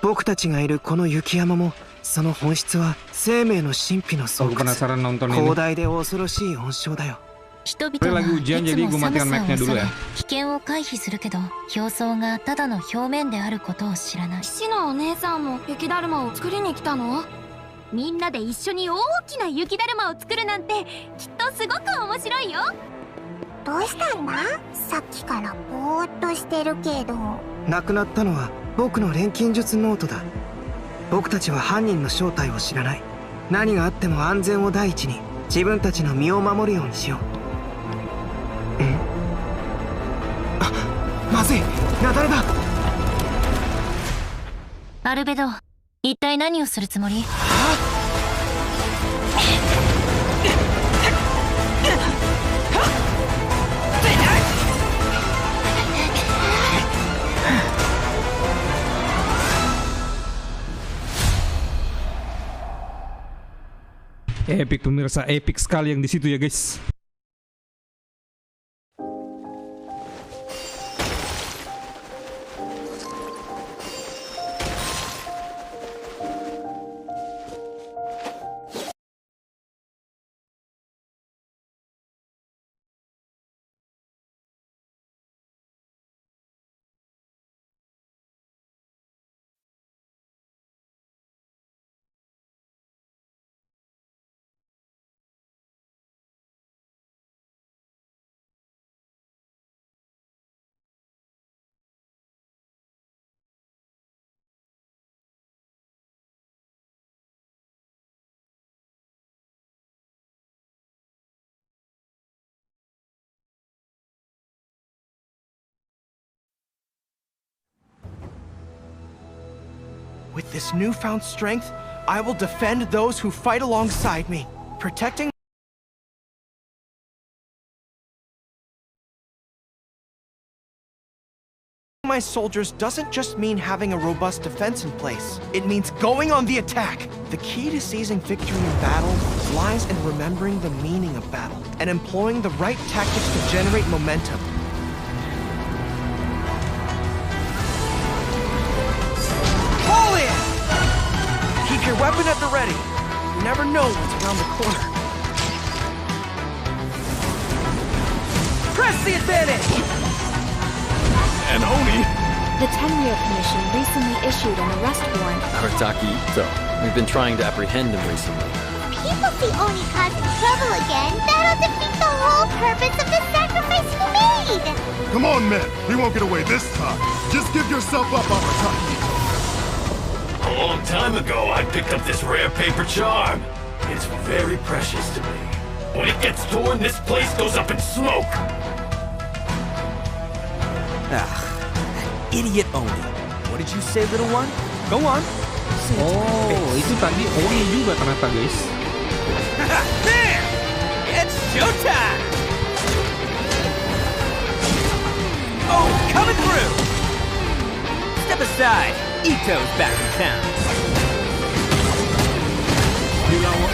僕たちがいるこの雪山もその本質は生命の神秘の巣窟、広大で恐ろしい温床だよ。人々はいつも寒さを恐れ危険を回避するけど、表層がただの表面であることを知らない。騎士のお姉さんも雪だるまを作りに来たの？みんなで一緒に大きな雪だるまを作るなんてきっとすごく面白いよ。どうしたんだ？さっきからぼーっとしてるけど。なくなったのは僕の錬金術ノートだ。僕たちは犯人の正体を知らない。何があっても安全を第一に自分たちの身を守るようにしよう。あ、まずい、雪崩だ。アルベド、一体何をするつもり？Epic pemirsa, epic sekali yang di situ ya guys. With this newfound strength, I will defend those who fight alongside me, protecting my soldiers doesn't just mean having a robust defense in place. It means going on the attack. The key to seizing victory in battle lies in remembering the meaning of battle and employing the right tactics to generate momentum. Fall in! Keep your weapon at the ready. You never know what's around the corner. Press the advantage! And Oni! The 10-year commission recently issued an arrest warrant. Arataki Ito. We've been trying to apprehend him recently. People see Oni causing trouble again. That'll defeat the whole purpose of the sacrifice you made! Come on, men. We won't get away this time. Just give yourself up, Arataki. A long time ago, I picked up this rare paper charm. It's very precious to me. When it gets torn, this place goes up in smoke. That idiot Oni. What did you say, little one? Go on. Oh, itu tadi Oni juga ternyata guys. There! It's showtime! Oh, coming through! Step aside. Ito's back in town.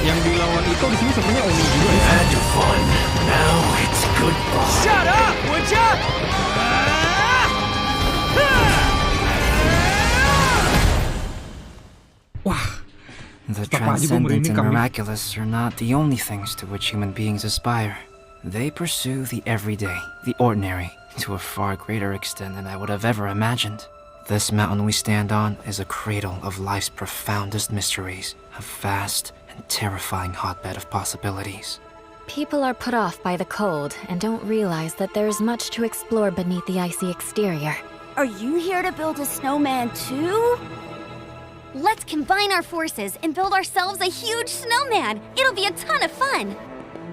yang dilawan itu di sini sebenarnya Oni juga ya. Had your fun. Now it's goodbye. Shut up, would ya? Wah. The transcendent and miraculous are not the only things to which human beings aspire. They pursue the everyday, the ordinary, to a far greater extent than I would have ever imagined. This mountain we stand on is a cradle of life's profoundest mysteries, a vast and terrifying hotbed of possibilities. People are put off by the cold and don't realize that there is much to explore beneath the icy exterior. Are you here to build a snowman too? Let's combine our forces and build ourselves a huge snowman. It'll be a ton of fun.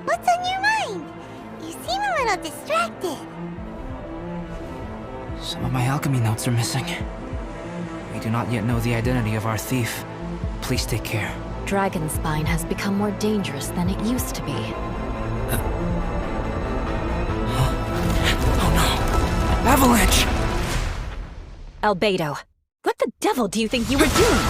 What's on your mind? You seem a little distracted. Some of my alchemy notes are missing. We do not yet know the identity of our thief. Please take care. Dragonspine has become more dangerous than it used to be. Oh no! Avalanche! Albedo, what the devil do you think you were doing?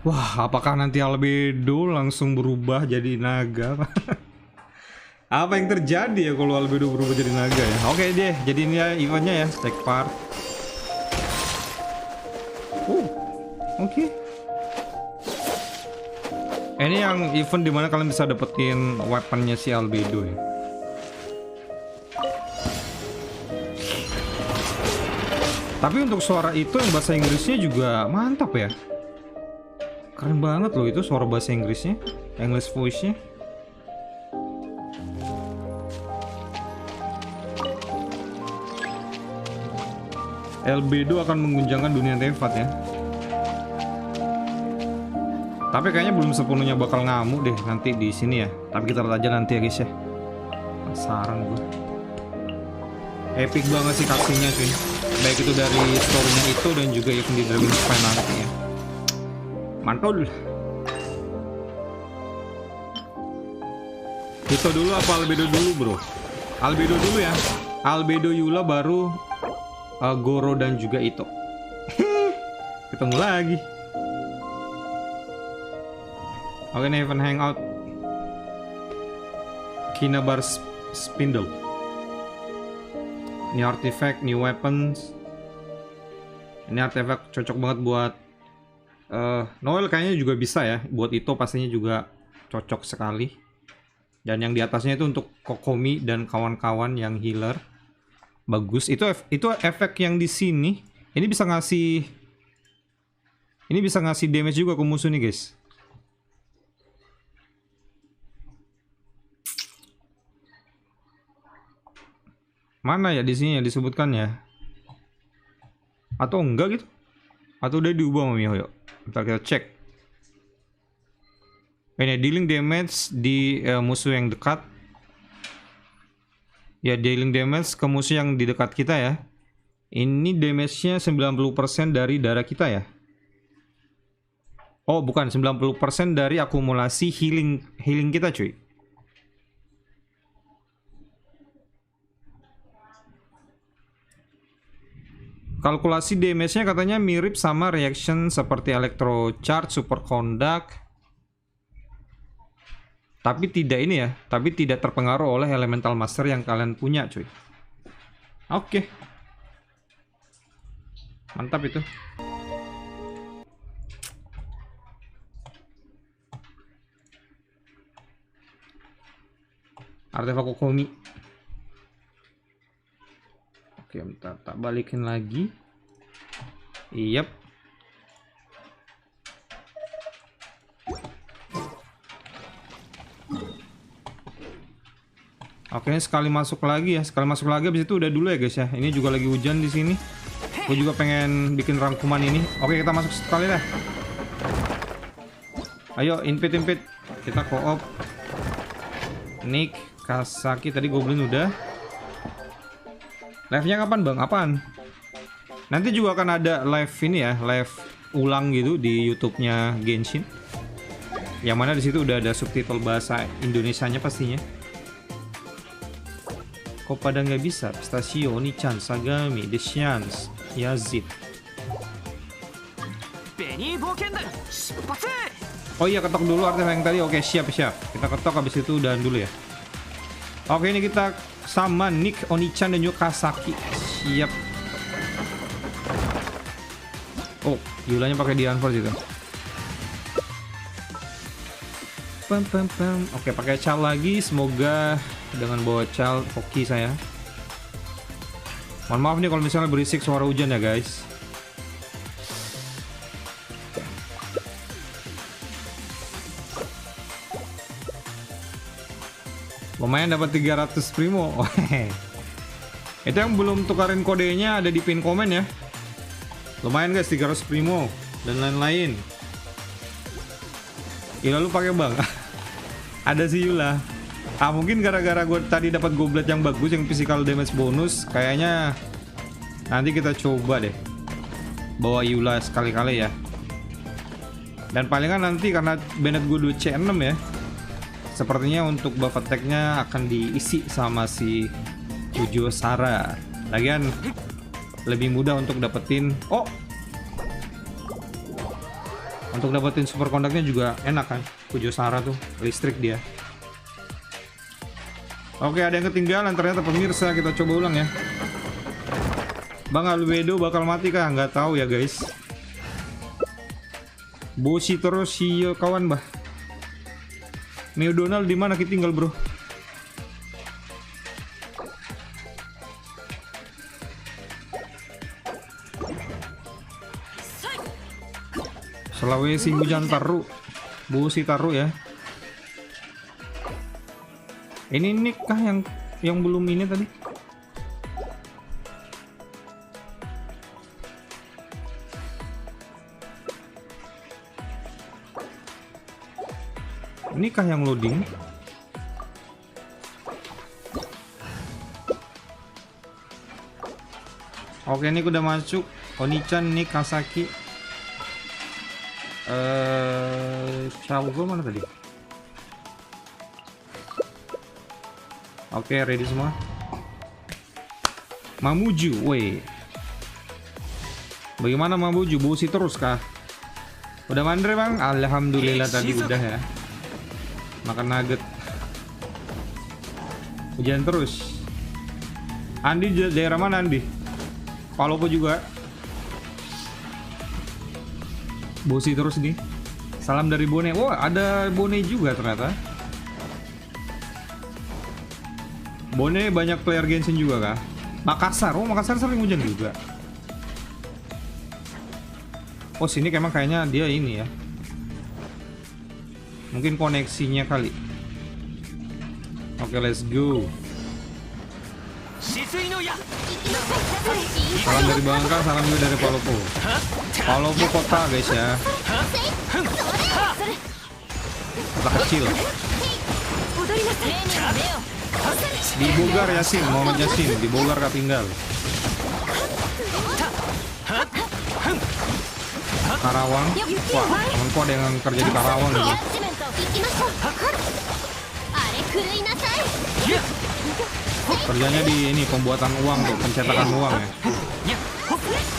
Wah, apakah nanti Albedo langsung berubah jadi naga? Apa yang terjadi ya kalau Albedo berubah jadi naga ya? Oke deh, jadi ini ya eventnya ya, take part. Oke. Ini yang event dimana kalian bisa dapetin weaponnya si Albedo ya. Tapi untuk suara itu yang bahasa Inggrisnya juga mantap ya. Keren banget loh itu suara bahasa Inggrisnya, English voice-nya. Albedo akan mengguncangkan dunia Tefat ya. Tapi kayaknya belum sepenuhnya bakal ngamuk deh nanti di sini ya. Tapi kita lihat aja nanti ya guys ya. Penasaran gue. Epic banget sih cutscene-nya cuy. Baik itu dari story-nya itu dan juga event di Dragonspine nanti ya. Mantul. Itu dulu apa Albedo dulu bro? Albedo dulu ya. Albedo Yula baru Goro dan juga Ito. Ketemu lagi. Oke nih event hangout. Kinabar Spindle. Ini artifact, new weapons. Ini artifact cocok banget buat Noel kayaknya juga bisa ya. Buat itu pastinya juga cocok sekali. Dan yang di atasnya itu untuk Kokomi dan kawan-kawan yang healer. Bagus. Itu efek yang di sini. Ini bisa ngasih damage juga ke musuh nih guys. Mana ya di sini ya disebutkan ya? Atau enggak gitu? Atau udah diubah sama Mihoyo? Ntar kita cek. Ini dealing damage di musuh yang dekat. Ya dealing damage ke musuh yang di dekat kita ya. Ini damage-nya 90% dari darah kita ya. Oh bukan, 90% dari akumulasi healing kita cuy. Kalkulasi damage-nya katanya mirip sama reaction seperti electro charge, super conduct. Tapi tidak ini ya, tapi tidak terpengaruh oleh elemental master yang kalian punya cuy. Oke. Mantap itu. Artefak Kokomi. Oke, bentar, tak balikin lagi. Yap. Oke, sekali masuk lagi ya. Sekali masuk lagi habis itu udah dulu ya guys ya. Ini juga lagi hujan di sini. Gue juga pengen bikin rangkuman ini. Oke, kita masuk sekali dah. Ayo, invite. Kita co-op. Nick, Kasaki tadi goblin udah. Live-nya kapan bang? Apaan? Nanti juga akan ada live ini ya, live ulang gitu di YouTube-nya Genshin. Yang mana di situ udah ada subtitle bahasa Indonesianya pastinya. Kok pada nggak bisa? Pistachio, Oni-chan, Sagami, Deshians, Yazid. Oh iya, ketok dulu artefak yang tadi. Oke, siap. Kita ketok, habis itu udahan dulu ya. Oke, ini kita sama Nick, Oni-chan, dan juga Kasaki. Siap. Oh, Yulanya pakai di-unforce itu. Oke, pakai cal lagi. Semoga dengan bawa cal hoki saya. Mohon maaf nih kalau misalnya berisik suara hujan ya guys. Lumayan dapat 300 primo. Itu yang belum tukarin kodenya ada di pin komen ya. Lumayan guys, 300 primo dan lain-lain. Yula lu pakai bang. Ada si Yula. Mungkin gara-gara gue tadi dapat goblet yang bagus, yang physical damage bonus, kayaknya nanti kita coba deh bawa Yula sekali-kali ya. Dan palingan nanti karena Bennett gue 2C6 ya, sepertinya untuk buff attack-nya akan diisi sama si Ujo Sara. Lagian lebih mudah untuk dapetin. Untuk dapetin super kondaknya juga enak kan. Ujo Sara tuh listrik dia. Oke, ada yang ketinggalan ternyata pemirsa. Kita coba ulang ya. Bang Albedo bakal mati kah? Nggak tahu ya guys. Bosi terus si kawan bah. Neo Donald di mana kita tinggal bro? Sulawesi hujan taruh. Bosi taruh ya. Ini Nick kah yang belum ini tadi? Ini kah yang loading? Oke, ini udah masuk. Oni-chan, Nick, Kasaki. Gue mana tadi? Oke, ready semua. Mamuju, woi. Bagaimana Mamuju? Bosi terus kah? Udah mandre bang? Alhamdulillah tadi udah ya. Makan nugget. Hujan terus. Andi daerah mana Andi? Palopo juga. Bosi terus nih. Salam dari Bone. Wah, ada Bone juga ternyata. Bone banyak player Genshin juga kah? Makassar. Oh, Makassar sering hujan juga. Oh, sini emang kayaknya dia ini ya. Mungkin koneksinya kali. Oke, let's go. Salam dari Bangka, salam juga dari Palopo. Palopo kota guys ya. Kota kecil. Di Bogar Yasin, Muhammad Yasin. Di Bogar gak tinggal. Karawang. Wah, temanku ada yang kerja di Karawang gitu. Kerjanya di ini pembuatan uang tuh, pencetakan uang ya.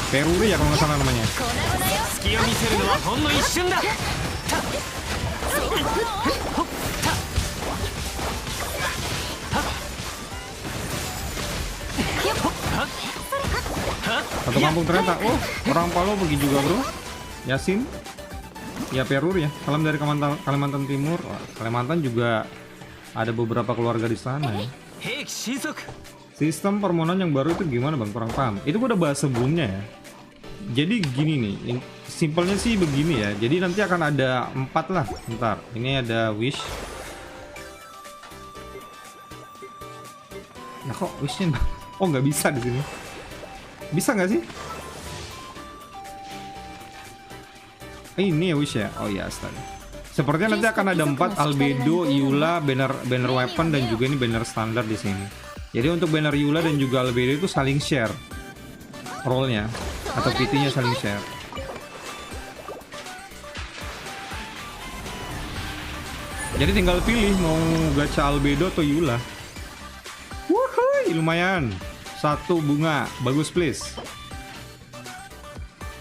Peruri ya kalau nggak salah namanya. Satu kampung ternyata. Oh, orang Palu pergi juga bro. Yasin. Ya Peruri ya. Salam dari Kalimantan Timur. Wah, Kalimantan juga ada beberapa keluarga di sana ya. Sistem permohonan yang baru itu gimana bang? Kurang paham. Itu gue udah bahas sebelumnya ya. Jadi gini nih, simpelnya sih begini ya. Jadi nanti akan ada 4 lah. Bentar, ini ada wish. Nah kok wishnya? Oh nggak bisa di sini. Bisa nggak sih? Ini ya wish ya. Oh ya astaga. Sepertinya nanti akan ada 4 albedo, Yula, banner weapon dan juga ini banner standar di sini. Jadi untuk banner Yula dan juga albedo itu saling share role-nya atau PT-nya saling share. Jadi tinggal pilih mau gacha albedo atau Yula. Wuhui, lumayan. 1 bunga, bagus please.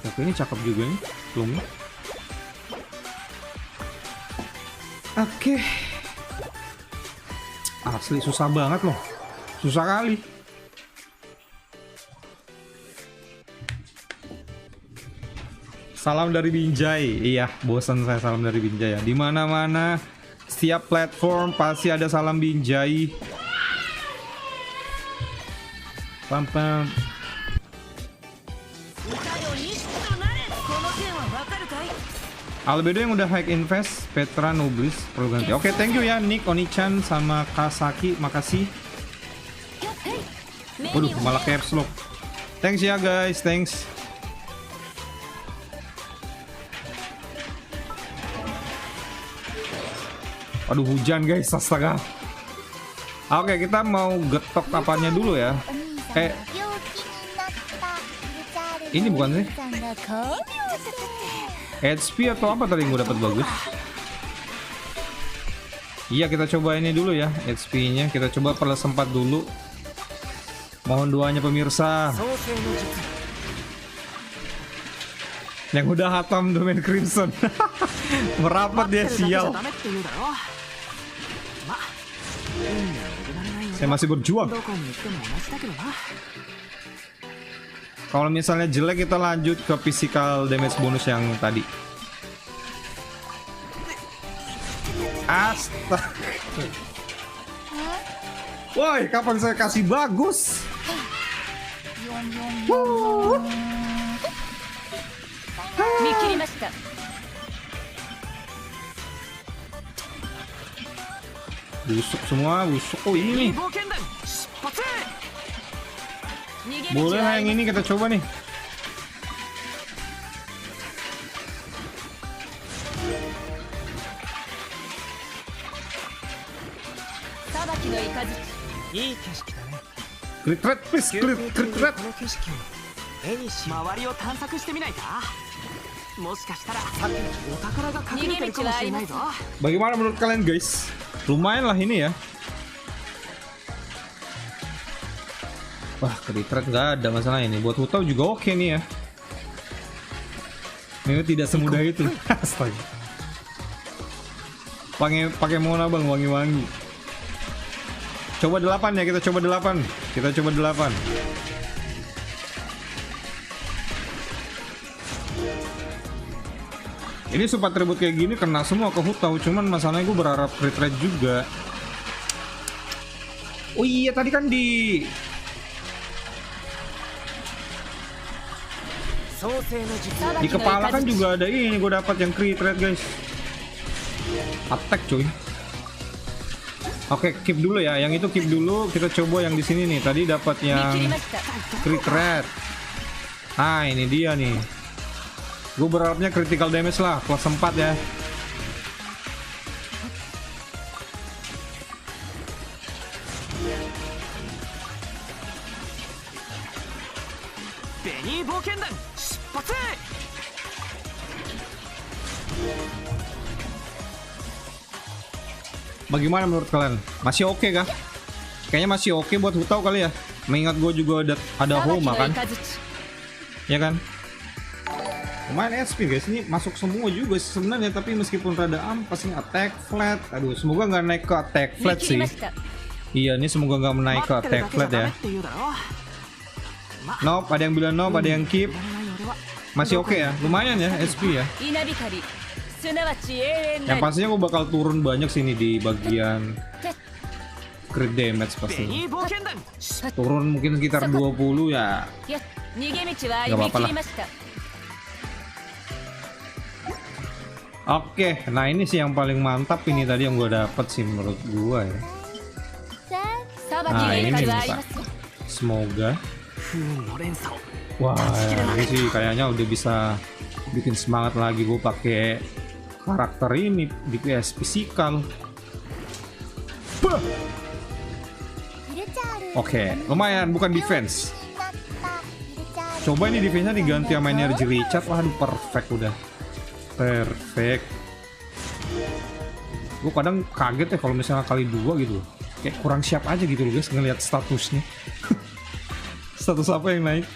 Oke, ini cakep juga nih, lumnya. Oke. Asli susah banget loh. Susah kali. Salam dari Binjai. Iya, bosan saya salam dari Binjai ya. Di mana-mana, setiap platform pasti ada salam Binjai. Pam-pam. Albedo yang udah high invest, Petra Noblis perlu ganti. Oke, thank you ya Nick, Oni-chan sama Kasaki, makasih. Waduh, malah caps lock. Thanks ya guys, thanks. Aduh, hujan guys, astaga. Oke, kita mau getok apanya dulu ya. Ini bukan sih? HP atau apa tadi yang gue dapat bagus? Iya, kita coba ini dulu ya, HP-nya. Kita coba perles 4 dulu. Mohon doanya pemirsa. Yang udah hatam domain Crimson. Merapat dia, sial. Saya masih berjuang. Kalau misalnya jelek, kita lanjut ke physical damage bonus yang tadi. Astaga. Woi, kapan saya kasih bagus? Busuk semua, busuk. Oh, ini nih. Boleh lah yang ini, kita coba nih. Crit red please, crit red. Bagaimana menurut kalian guys? Lumayan lah ini ya. Wah, crit red nggak ada masalah ini. Buat Hutau juga oke nih ya. Ini tidak semudah itu. Astaga. Pakai mana bang, wangi-wangi. Coba 8 ya, kita coba 8. Kita coba 8. Ini super tribut kayak gini kena semua ke Hutau, cuman masalahnya gue berharap crit rate juga. Oh iya, tadi kan di kepala kan juga ada ini, gue dapat yang crit rate guys. Attack cuy. Oke, keep dulu ya. Yang itu keep dulu. Kita coba yang di sini nih. Tadi dapat yang crit rate. Nah, ini dia nih. Gue berharapnya critical damage lah, plus 4 ya. Bagaimana menurut kalian? Masih oke kah? Kayaknya masih oke buat Hutau kali ya. Mengingat gue juga ada Homa kan? Ya kan? Lumayan SP guys, ini masuk semua juga sebenarnya, tapi meskipun rada ampas ini attack flat. Aduh, semoga nggak naik ke attack flat sih. Iya, ini semoga nggak menaik ke attack flat ya. Nope, ada yang bilang nope, ada yang keep. Masih oke ya, lumayan ya SP ya. Yang pastinya gue bakal turun banyak sini di bagian crit damage pasti. Turun mungkin sekitar 20 ya. Gak apa-apa lah. Oke, nah ini sih yang paling mantap ini tadi yang gue dapet sih menurut gue ya. Nah ini bisa. Semoga. Wah, ini sih kayaknya udah bisa bikin semangat lagi gue pakai karakter ini di PS physical. Oke, lumayan, bukan defense. Coba ini defense-nya diganti sama energy recharge. Waduh, perfect udah. Perfect. Gue kadang kaget ya kalau misalnya kali 2 gitu. Kayak kurang siap aja gitu loh guys ngelihat statusnya. Status apa yang naik?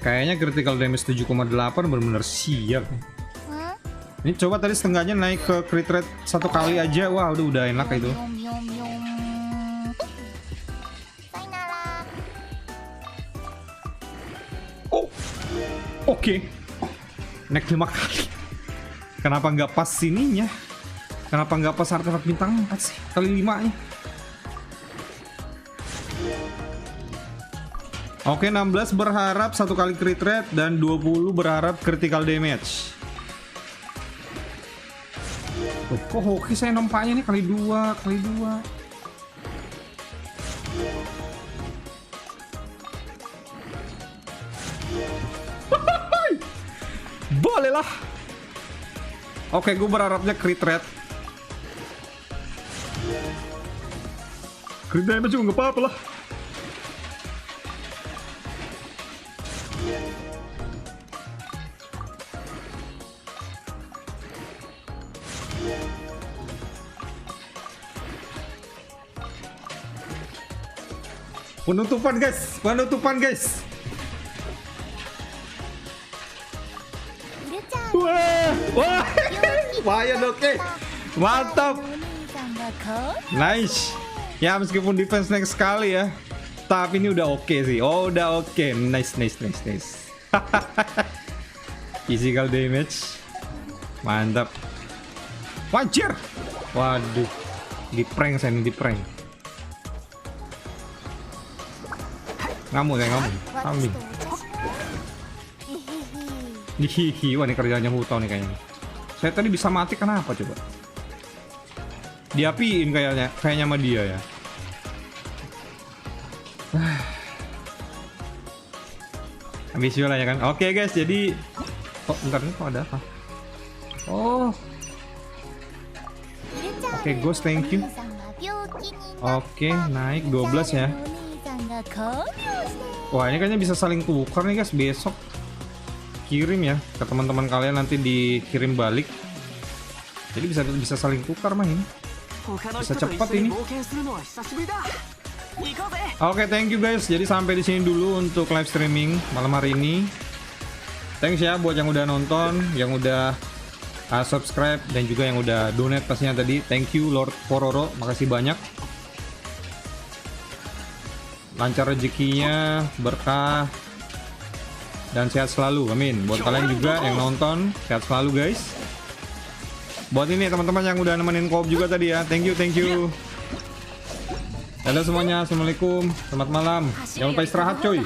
Kayaknya critical damage 7,8 benar-benar siap. Ini coba tadi setengahnya naik ke crit rate 1 kali aja. Wah, udah enak itu. Oh. Oke. Naik 5 kali. Kenapa nggak pas sininya? Kenapa nggak pas artefak bintang 4 sih? Kali 5-nya. Oke, 16 berharap 1 kali crit rate dan 20 berharap critical damage. Oh, kok hoki saya nampaknya nih kali 2. Boleh lah. Oke, gue berharapnya crit rate. Crit damage juga nggak apa-apa lah. Penutupan guys. Wah, lumayan oke. Mantap. Nice. Ya meskipun defense next sekali ya, tapi ini udah oke sih. Oh udah oke. Nice. Physical damage. Mantap. Wajar. Waduh. Di prank. Ngamuk. Kambing. Hihihi, wah ini kerjanya Hutau nih kayaknya. Saya tadi bisa mati kenapa coba? Diapiin kayaknya sama dia ya. Visual ya kan. Oke guys, jadi bentar nih kok ada apa? Oh. Oke, Ghost thank you. Oke, naik 12 ya. Wah, ini kayaknya bisa saling tukar nih guys besok. Kirim ya ke teman-teman kalian, nanti dikirim balik. Jadi bisa saling tukar mah ini. Bisa cepat ini. Oke, thank you guys. Jadi sampai di sini dulu untuk live streaming malam hari ini. Thanks ya buat yang udah nonton, yang udah subscribe dan juga yang udah donate pastinya tadi. Thank you Lord Pororo, makasih banyak. Lancar rezekinya, berkah dan sehat selalu, amin. Buat kalian juga yang nonton, sehat selalu guys. Buat ini teman-teman yang udah nemenin koop juga tadi ya, thank you. Dadah semuanya, assalamualaikum, selamat malam. Jangan lupa istirahat coy.